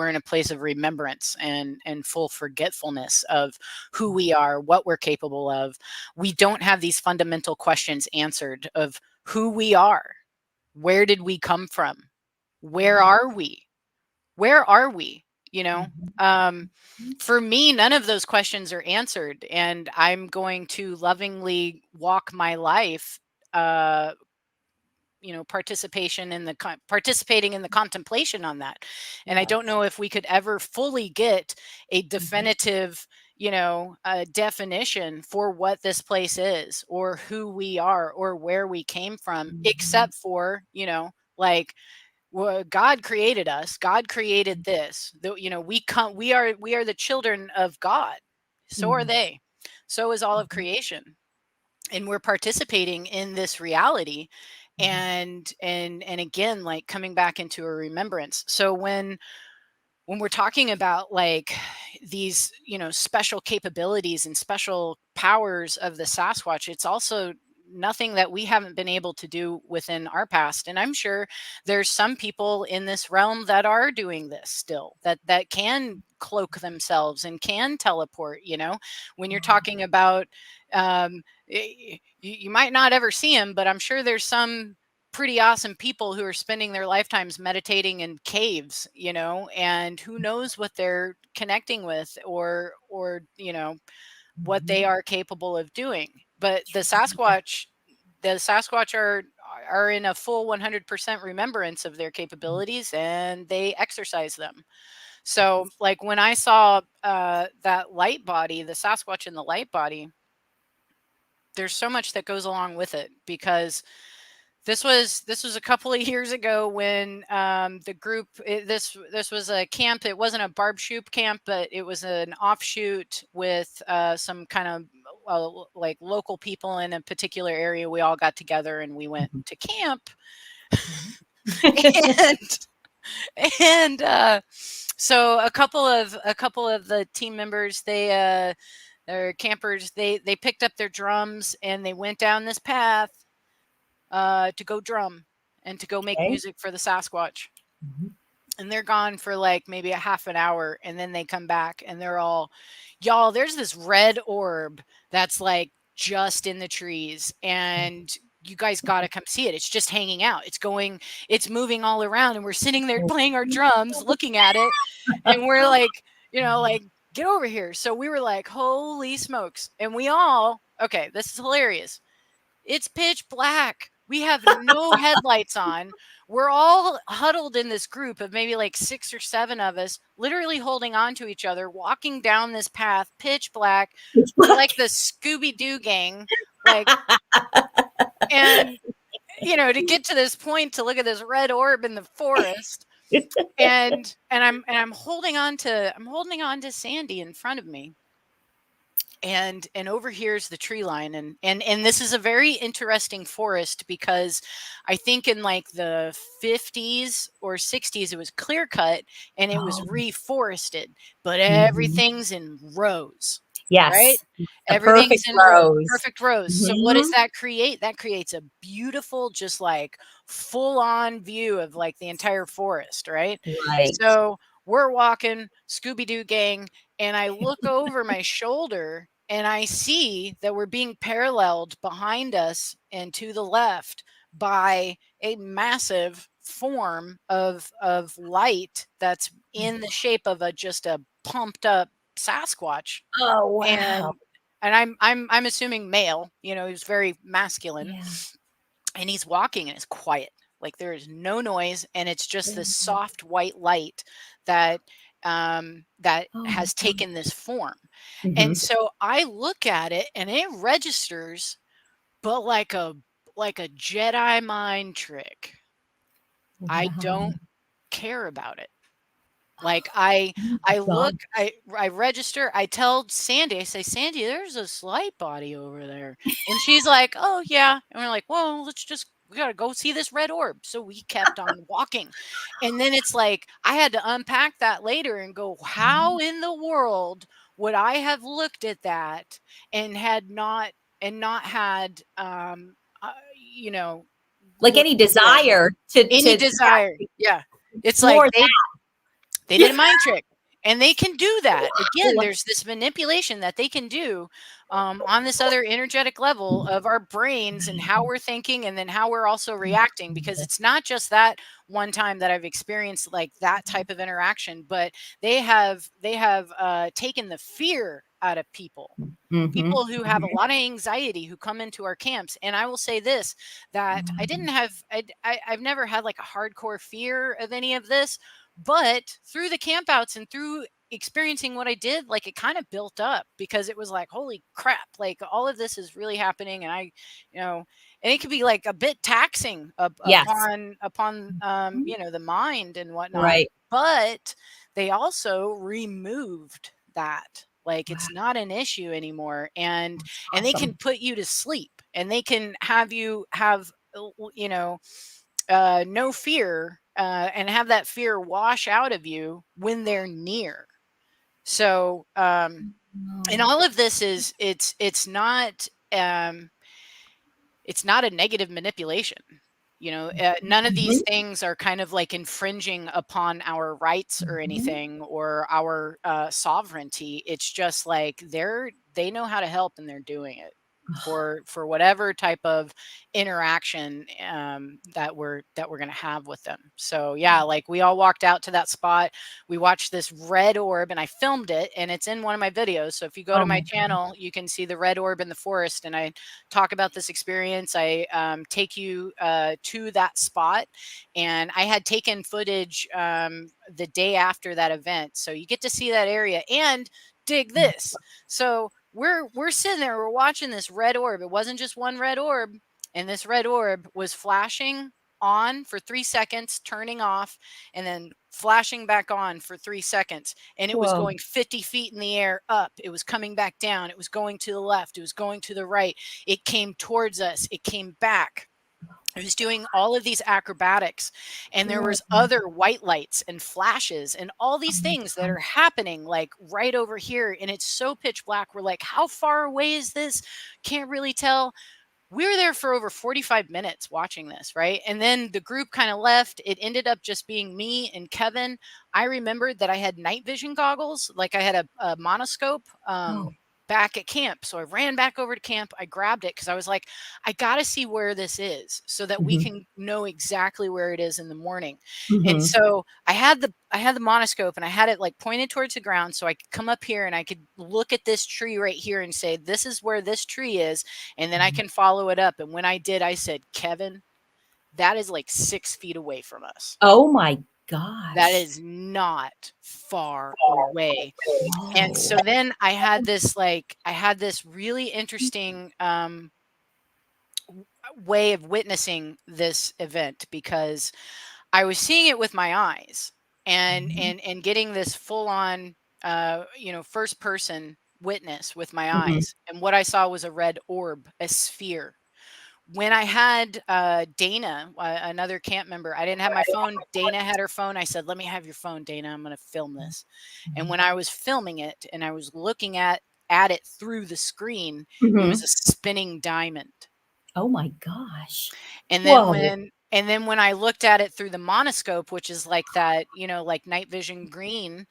in a place of remembrance and full forgetfulness of who we are, what we're capable of. We don't have these fundamental questions answered of who we are, where did we come from, where are we, where are we, you know. um for me, none of those questions are answered, and I'm going to lovingly walk my life, uh you know, participating in the contemplation on that. And I don't Yes. know if we could ever fully get a definitive, you know, definition for what this place is, or who we are, or where we came from, Mhm. except for, you know, like, well, God created us. God created this. You know, we are the children of God. So are Mhm. they. So is all of Mhm. creation, and we're participating in this reality. Mhm. And again, like, coming back into a remembrance. So when we're talking about like these, you know, special capabilities and special powers of the Sasquatch, it's also nothing that we haven't been able to do within our past. And I'm sure there's some people in this realm that are doing this still, that can cloak themselves and can teleport, you know. When you're talking about you might not ever see them, but I'm sure there's some pretty awesome people who are spending their lifetimes meditating in caves, you know, and who knows what they're connecting with, or you know, what they Mhm. are capable of doing. But the Sasquatch are in a full 100% remembrance of their capabilities, and they exercise them. So like when I saw that light body, the Sasquatch in the light body, there's so much that goes along with it, because this was a couple of years ago when the group, this was a camp. It wasn't a barb shoop camp, but it was an offshoot with some kind of like local people in a particular area. We all got together and we went to camp. and so a couple of the team members, they or campers, they picked up their drums and they went down this path to go drum and to go make music for the Sasquatch. And they're gone for like maybe a half an hour, and then they come back and they're all, y'all, there's this red orb that's like just in the trees, and you guys got to come see it. It's just hanging out. It's moving all around, and we're sitting there playing our drums, looking at it, and we're like, like, get over here. So we were like, holy smokes. And we all, okay, this is hilarious. It's pitch black. We have no headlights on. We're all huddled in this group of maybe like 6 or 7 of us, literally holding on to each other, walking down this path, pitch black, like the Scooby-Doo gang. Like, and, to get to this point, to look at this red orb in the forest. And I'm holding on to Sandy in front of me. And over here's the tree line, and this is a very interesting forest, because I think in like the 50s or 60s it was clear cut and it was reforested, but everything's in rows. Yes. Right? Everything's in rows. Perfect rows. So what does that create? That creates a beautiful, just like full on view of like the entire forest, right? So we're walking, Scooby-Doo gang, and I look over my shoulder and I see that we're being paralleled behind us and to the left by a massive form of light that's in the shape of just a pumped up Sasquatch. Oh wow. And I'm assuming male, he's very masculine. Yeah. And he's walking and it's quiet. Like there is no noise, and it's just this soft white light that has taken this form. And so I look at it and it registers, but like a Jedi mind trick. Wow. I don't care about it. Like I look, I register, I tell Sandy, I say, Sandy, there's this light body over there. And she's like, oh yeah. And we're like, well, we got to go see this red orb. So we kept on walking. And then it's like, I had to unpack that later and go, how in the world would I have looked at that and not had, like any desire to desire. Yeah. It's like they did a mind trick, and they can do that. Again, there's this manipulation that they can do on this other energetic level of our brains and how we're thinking, and then how we're also reacting, because it's not just that one time that I've experienced like that type of interaction, but they have taken the fear out of people. People who have a lot of anxiety, who come into our camps. And I will say this, that I've never had like a hardcore fear of any of this, but through the campouts and through experiencing what I did, like it kind of built up, because it was like, holy crap, like all of this is really happening. And and it could be like a bit taxing upon the mind and whatnot. Right. But they also removed that. Like it's not an issue anymore. And they can put you to sleep, and they can have you have, no fear, and have that fear wash out of you when they're near. So, and all of this is, it's not a negative manipulation. None of these things are kind of like infringing upon our rights or anything, or our sovereignty. It's just like they know how to help, and they're doing it. for whatever type of interaction that we're going to have with them. So yeah, like we all walked out to that spot. We watched this red orb, and I filmed it, and it's in one of my videos. So if you go to my channel, you can see the red orb in the forest, and I talk about this experience. I take you to that spot, and I had taken footage the day after that event, so you get to see that area. And dig this. So we're sitting there, we're watching this red orb. It wasn't just one red orb, and this red orb was flashing on for 3 seconds, turning off, and then flashing back on for 3 seconds. And it was going 50 feet in the air up. It was coming back down. It was going to the left. It was going to the right. It came towards us. It came back. It was doing all of these acrobatics, and there was other white lights and flashes and all these things that are happening like right over here. And it's so pitch black. We're like, how far away is this? Can't really tell. We were there for over 45 minutes watching this, right? And then the group kind of left. It ended up just being me and Kevin. I remembered that I had night vision goggles, like I had a monoscope back at camp. So I ran back over to camp. I grabbed it because I was like, I got to see where this is so that we can know exactly where it is in the morning. And so I had the monoscope, and I had it like pointed towards the ground so I could come up here and I could look at this tree right here and say, this is where this tree is. And then I can follow it up. And when I did, I said, Kevin, that is like 6 feet away from us. Oh my gosh. That is not far away. And so then I had this really interesting way of witnessing this event, because I was seeing it with my eyes and getting this full on first person witness with my eyes. And what I saw was a red orb, a sphere. When I had Dana, another camp member, I didn't have my phone. Dana had her phone. I said, let me have your phone, Dana. I'm going to film this. And when I was filming it and I was looking at it through the screen, it was a spinning diamond. Oh my gosh. And then when I looked at it through the monoscope, which is like that, like night vision green,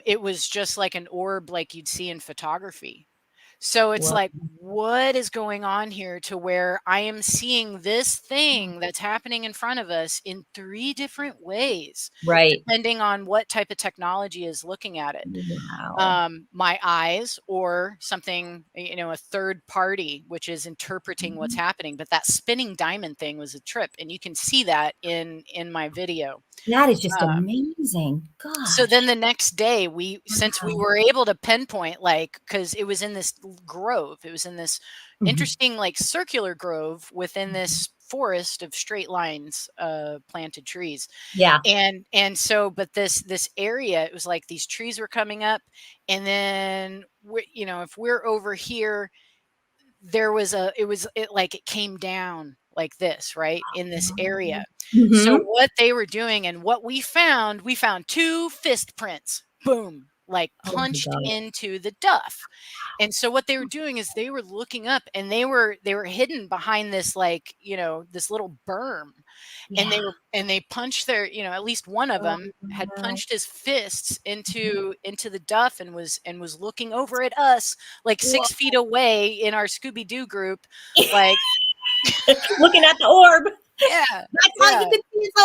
it was just like an orb like you'd see in photography. So it's like, what is going on here to where I am seeing this thing that's happening in front of us in 3 different ways, depending on what type of technology is looking at it. Wow. My eyes, or something, a third party, which is interpreting what's happening. But that spinning diamond thing was a trip. And you can see that in my video. That is just amazing. Gosh. So then the next day, since we were able to pinpoint, like, because it was in this grove, it was in this interesting, like, circular grove within this forest of straight lines, planted trees. Yeah. And so, but this area, it was like these trees were coming up, and then if we're over here, there was it came down like this, right, in this area. So what they were doing, and what we found 2 fist prints, boom, like punched into the duff. And so what they were doing is they were looking up, and they were hidden behind this, like, this little berm. And they punched their, at least one of them had punched his fists into the duff, and was looking over at us, like 6 feet away in our Scooby-Doo group, like looking at the orb. Yeah. That's how you can see the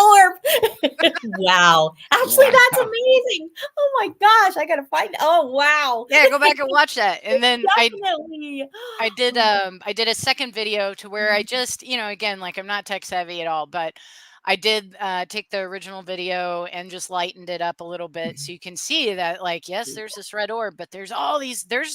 orb. Wow. Actually, that's amazing. Oh my gosh. I gotta find. Oh wow. Yeah, go back and watch that. And then Definitely. I did a second video to where I just, again, like, I'm not tech savvy at all, but I did take the original video and just lightened it up a little bit, so you can see that, like, yes, there's this red orb, but there's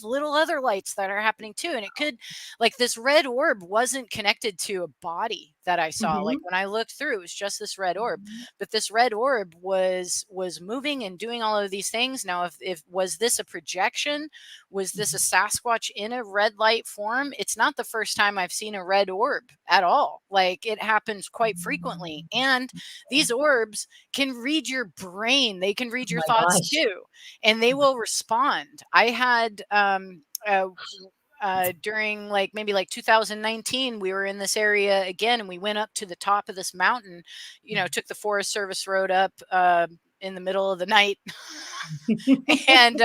little other lights that are happening too. And it could, like, this red orb wasn't connected to a body that I saw. Like, when I looked through, it was just this red orb, but this red orb was moving and doing all of these things. Now, if was this a projection? Was this a Sasquatch in a red light form? It's not the first time I've seen a red orb at all. Like, it happens quite frequently. And these orbs can read your brain. They can read your thoughts too, and they will respond. I had during maybe 2019, we were in this area again, and we went up to the top of this mountain, took the Forest Service road up in the middle of the night. And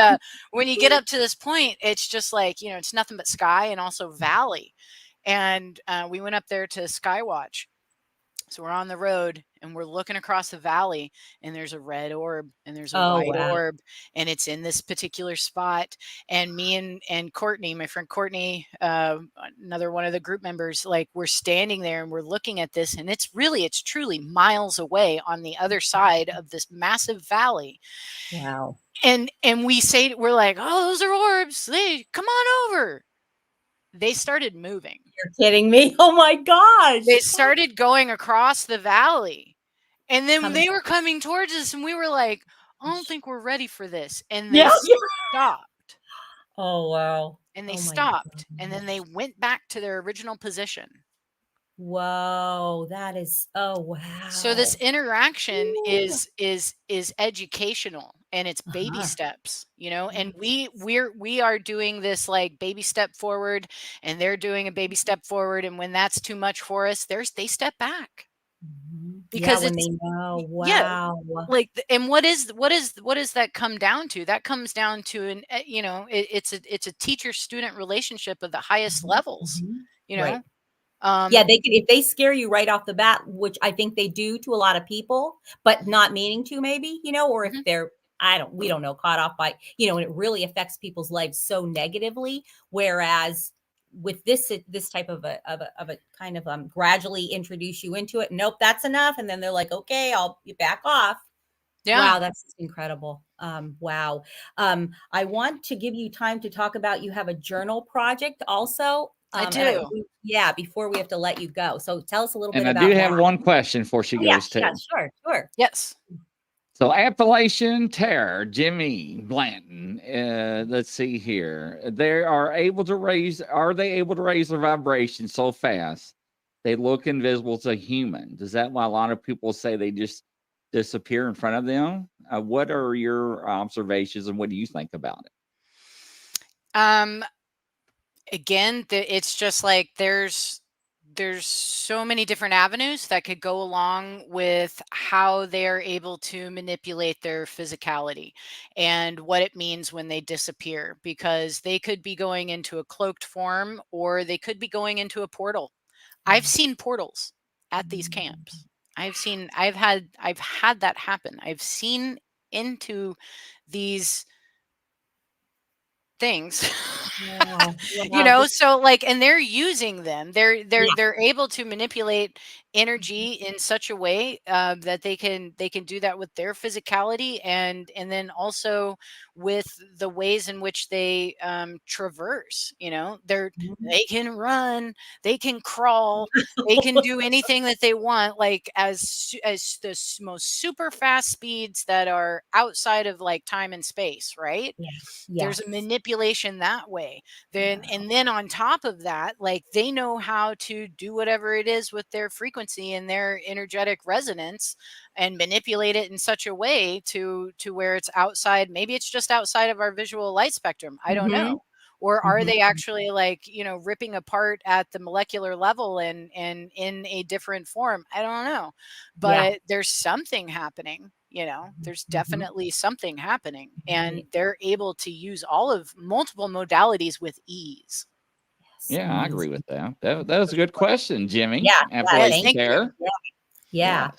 when you get up to this point, it's just like, it's nothing but sky and also valley. And we went up there to Skywatch. So we're on the road and we're looking across the valley, and there's a red orb and there's a white orb, and it's in this particular spot. And me and Courtney, my friend Courtney, another one of the group members, like, we're standing there and we're looking at this, and it's truly miles away on the other side of this massive valley. Wow. And we're like, oh, those are orbs. Come on over. They started moving. You're kidding me. Oh my gosh. They started going across the valley, and then they were coming towards us, and we were like, I don't think we're ready for this. And they stopped. Oh, wow. And they stopped, and then they went back to their original position. Whoa, that is, oh wow. So this interaction is educational, and it's baby steps, and we are doing this like baby step forward, and they're doing a baby step forward, and when that's too much for us, they step back. Because when they know, wow. Yeah, like, and what does that come down to? That comes down to it's a teacher-student relationship of the highest levels, Right. Yeah, they can, if they scare you right off the bat, which I think they do to a lot of people, but not meaning to, maybe, or if they're, we don't know, caught off by, and it really affects people's lives so negatively. Whereas with this type of a kind of gradually introduce you into it. Nope, that's enough. And then they're like, okay, I'll back off. Yeah. Wow, that's incredible. Wow. I want to give you time to talk about, you have a journal project also. I do. Before we have to let you go. So tell us a little bit about that. And I do have one question before she goes too. Yeah, sure. Yes. So Appalachian Terror, Jimmy Blanton, let's see here. Are they able to raise their vibration so fast they look invisible to a human? Is that why a lot of people say they just disappear in front of them? What are your observations, and what do you think about it? Again, it's just like there's so many different avenues that could go along with how they're able to manipulate their physicality and what it means when they disappear, because they could be going into a cloaked form, or they could be going into a portal. I've seen portals at these camps. I've had that happen. I've seen into these things. So like, and they're using them, they're able to manipulate energy in such a way that they can do that with their physicality, and then also with the ways in which they traverse. They can run, they can crawl, they can do anything that they want, like as the most super fast speeds that are outside of like time and space, right? There's a manipulation that way. And then on top of that, like, they know how to do whatever it is with their frequency and their energetic resonance, and manipulate it in such a way to where it's outside. Maybe it's just outside of our visual light spectrum. I don't know. Or are they actually like, ripping apart at the molecular level and in a different form? I don't know. But there's something happening. There's definitely something happening, and they're able to use multiple modalities with ease. Yeah, I agree with that. That was a good question, Jimmy. Yeah, thank you. Yeah.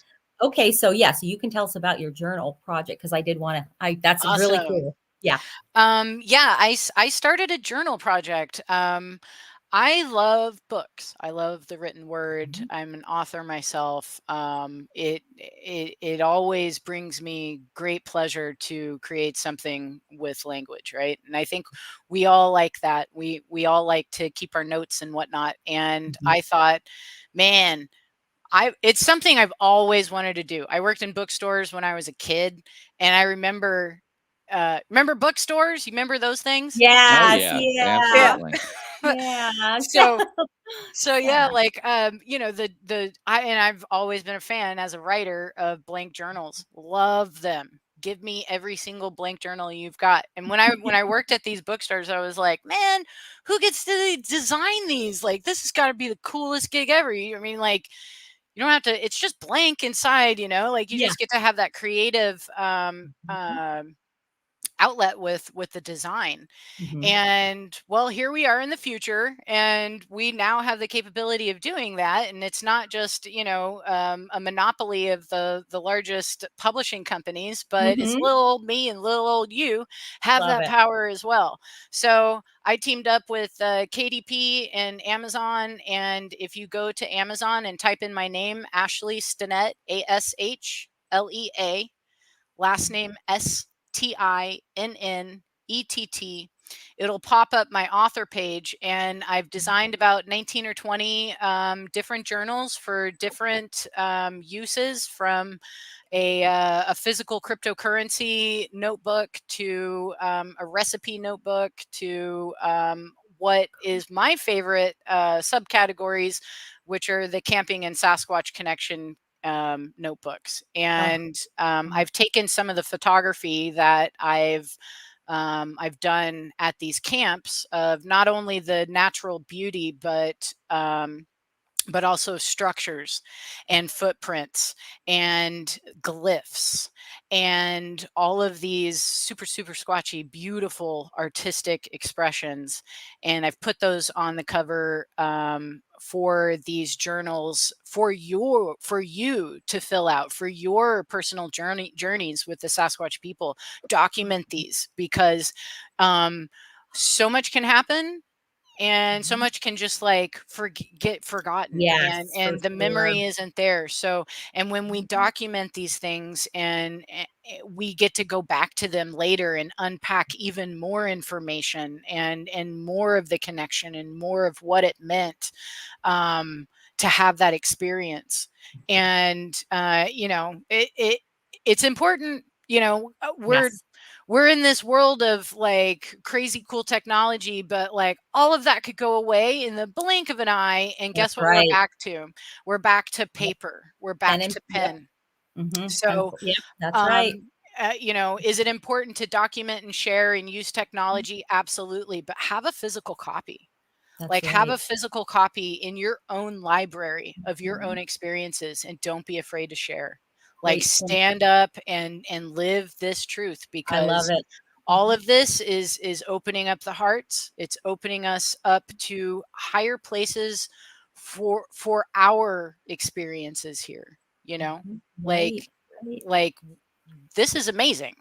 Okay, so you can tell us about your journal project, because I did want to. That's awesome. Really cool. Yeah. I started a journal project. I love books. I love the written word. I'm an author myself. It always brings me great pleasure to create something with language, right? And I think we all like that. We all like to keep our notes and whatnot. And I thought, man, it's something I've always wanted to do. I worked in bookstores when I was a kid, and I remember bookstores? You remember those things? Yes, absolutely. Yeah. So like I've always been a fan as a writer of blank journals. Love them. Give me every single blank journal you've got. And when I worked at these bookstores, I was like, man, who gets to design these? Like, this has got to be the coolest gig ever. I mean, like, you don't have to, it's just blank inside, like you Yeah. just get to have that creative outlet with the design. Mhm. And well, here we are in the future, and we now have the capability of doing that. And it's not just, a monopoly of the largest publishing companies, but it's Mhm. little old me and little old you have Love that it. power as well. So I teamed up with KDP and Amazon. And if you go to Amazon and type in my name, Ashlea Stinnett, ASHLEA, last name Stinnett, it'll pop up my author page, and I've designed about 19 or 20 different journals for different uses, from a physical cryptocurrency notebook to a recipe notebook to what is my favorite subcategories, which are the camping and Sasquatch connection notebooks. Oh, And I've taken some of the photography that I've done at these camps of not only the natural beauty, but also structures and footprints and glyphs and all of these super, super squatchy, beautiful artistic expressions. And I've put those on the cover for these journals for you to fill out for your personal journeys with the Sasquatch people. Document these, because so much can happen, and so mhm. much can just like get forgotten, and Yes, for the sure. memory isn't there. So, and when we Mhm. document these things, and we get to go back to them later and unpack even more information, and more of the connection and more of what it meant to have that experience. And it's important. Yes. We're in this world of like crazy cool technology, but like all of that could go away in the blink of an eye. And That's guess what we're right. back to? We're back to Yep. paper. We're Pen back and to yep. pen. And So, yep, that's right. um, is it important to document and share and use Mhm. technology? Absolutely. But have a physical copy. That's Like, have right. a physical copy in your own library of your Mhm. own experiences, and don't be afraid to share. Like, Great point. stand up and live this truth, I love because it. all Mhm. of this is opening up the hearts. It's opening us up to higher places for our experiences here, Mhm. like Right, right. like this is amazing.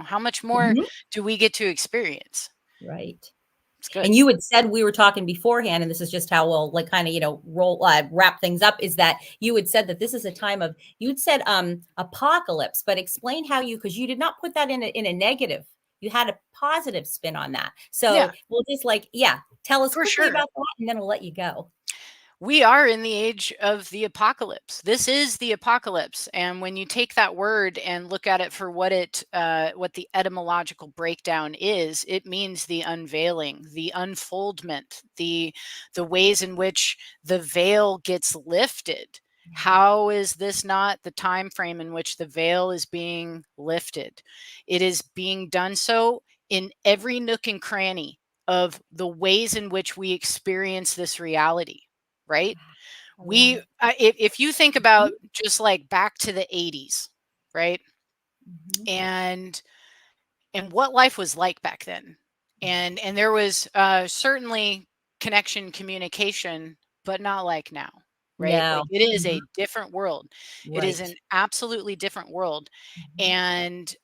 How much more Mhm. do we get to experience? Right. It's good. And you had said, we were talking beforehand, and this is just how we'll like kind of, roll wrap things up, is that you had said that this is a time of, you'd said apocalypse, but explain how you, because you did not put that in a negative. You had a positive spin on that. Yeah, So we'll just like, yeah, tell us for quickly sure. about that, and then we'll let you go. We are in the age of the apocalypse. This is the apocalypse. And when you take that word and look at it for what the etymological breakdown is, it means the unveiling, the unfoldment, the ways in which the veil gets lifted. How is this not the time frame in which the veil is being lifted? It is being done so in every nook and cranny of the ways in which we experience this reality, right? I love it. If you think about just like back to the 80s, right? Mhm. And what life was like back then. And there was certainly connection, communication, but not like now, right? No. Like, it is Mhm. a different world. It is an Right. absolutely different world. Mhm. And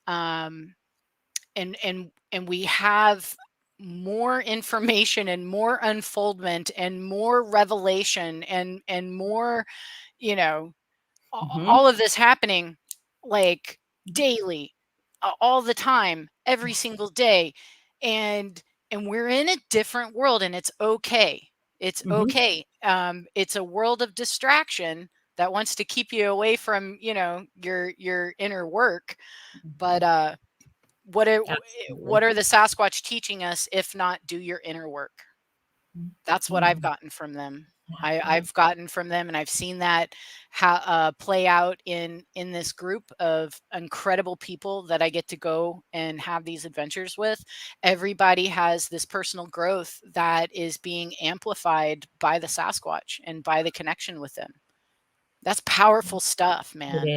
and we have more information and more unfoldment and more revelation and more, you know Mhm. all of this happening like daily, all the time, every Yes. single day. And and we're in a different world, and it's okay. It's Mhm. okay. It's a world of distraction that wants to keep you away from your inner work. Mhm. But what Absolutely. are the Sasquatch teaching us if not do your inner work? That's what I've Mhm. gotten from them. Yeah. I've gotten from them, and I've seen that play out in this group of incredible people that I get to go and have these adventures with. Everybody has this personal growth that is being amplified by the Sasquatch and by the connection with them. That's powerful stuff, man.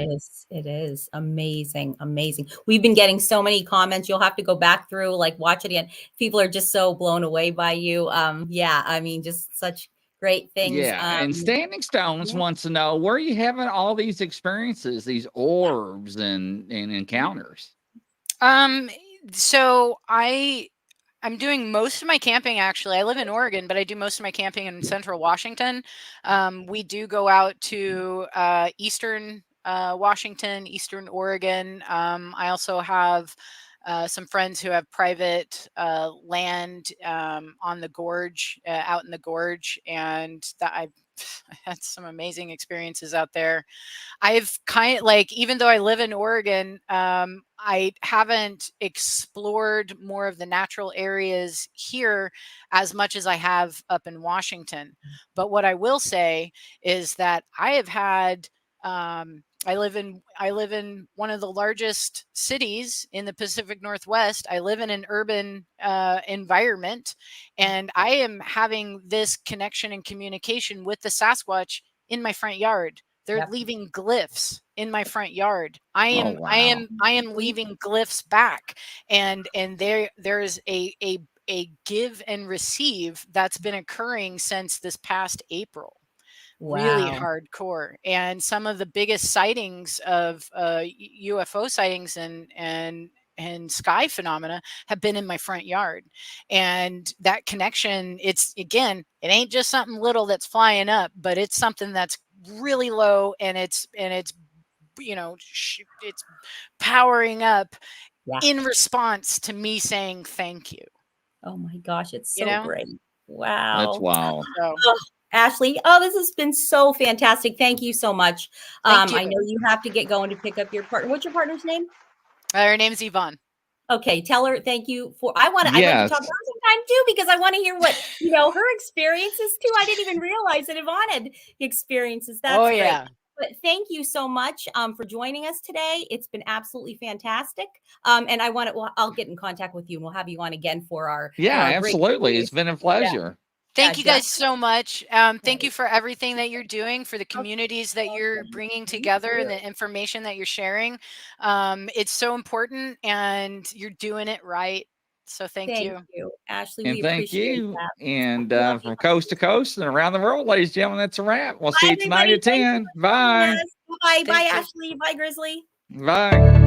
It is amazing, amazing. We've been getting so many comments. You'll have to go back through, like, watch it again. People are just so blown away by you. Yeah, I mean, just such great things. Yeah, and Standing Stones yeah. wants to know, where are you having all these experiences, these orbs and encounters? So I'm doing most of my camping, actually. I live in Oregon, but I do most of my camping in central Washington. We do go out to eastern Washington, eastern Oregon. I also have some friends who have private land on the gorge, out in the gorge, and that I've had some amazing experiences out there. I've kind of, like, even though I live in Oregon, I haven't explored more of the natural areas here as much as I have up in Washington. But what I will say is that I have had, I live in one of the largest cities in the Pacific Northwest. I live in an urban environment, and I am having this connection and communication with the Sasquatch in my front yard. They're Yep. leaving glyphs in my front yard. I Oh, am leaving glyphs back, and there's a give and receive that's been occurring since this past April. Really Wow. hardcore. And some of the biggest sightings of UFO sightings and sky phenomena have been in my front yard. And that connection, it's, again, it ain't just something little that's flying up, but it's something that's really low, and it's you know, it's powering up Yeah. in response to me saying thank you. Oh my gosh, it's You so know? great. That's Wow. wild. So Ashley, oh, this has been so fantastic. Thank you so much. Thank I you. know you have to get going to pick up your partner. What's your partner's name? Her name's Yvonne. Okay, tell her thank you for. I'd like to talk to Yes. her sometime too, because I want to hear what her experiences too. I didn't even realize that Yvonne had experiences. That's Oh great. yeah. But thank you so much for joining us today. It's been absolutely fantastic. And I'll get in contact with you, and we'll have you on again for our Yeah, for our great absolutely. It's series. been a pleasure. Thank Yeah, you guys definitely. so much. Thank Right. you for everything that you're doing, for the communities that you're Welcome. bringing Thank together, and you. the information that you're sharing. It's so important, and you're doing it right. So thank Thank you. you, Ashley. And We thank appreciate you. that. And Love you. from coast to coast and around the world, ladies and gentlemen, that's a wrap. We'll see Bye, you tonight everybody. at Thanks 10. for joining Bye. us. Bye. Bye, Thank you. Ashley. Bye, Grizzly. Bye.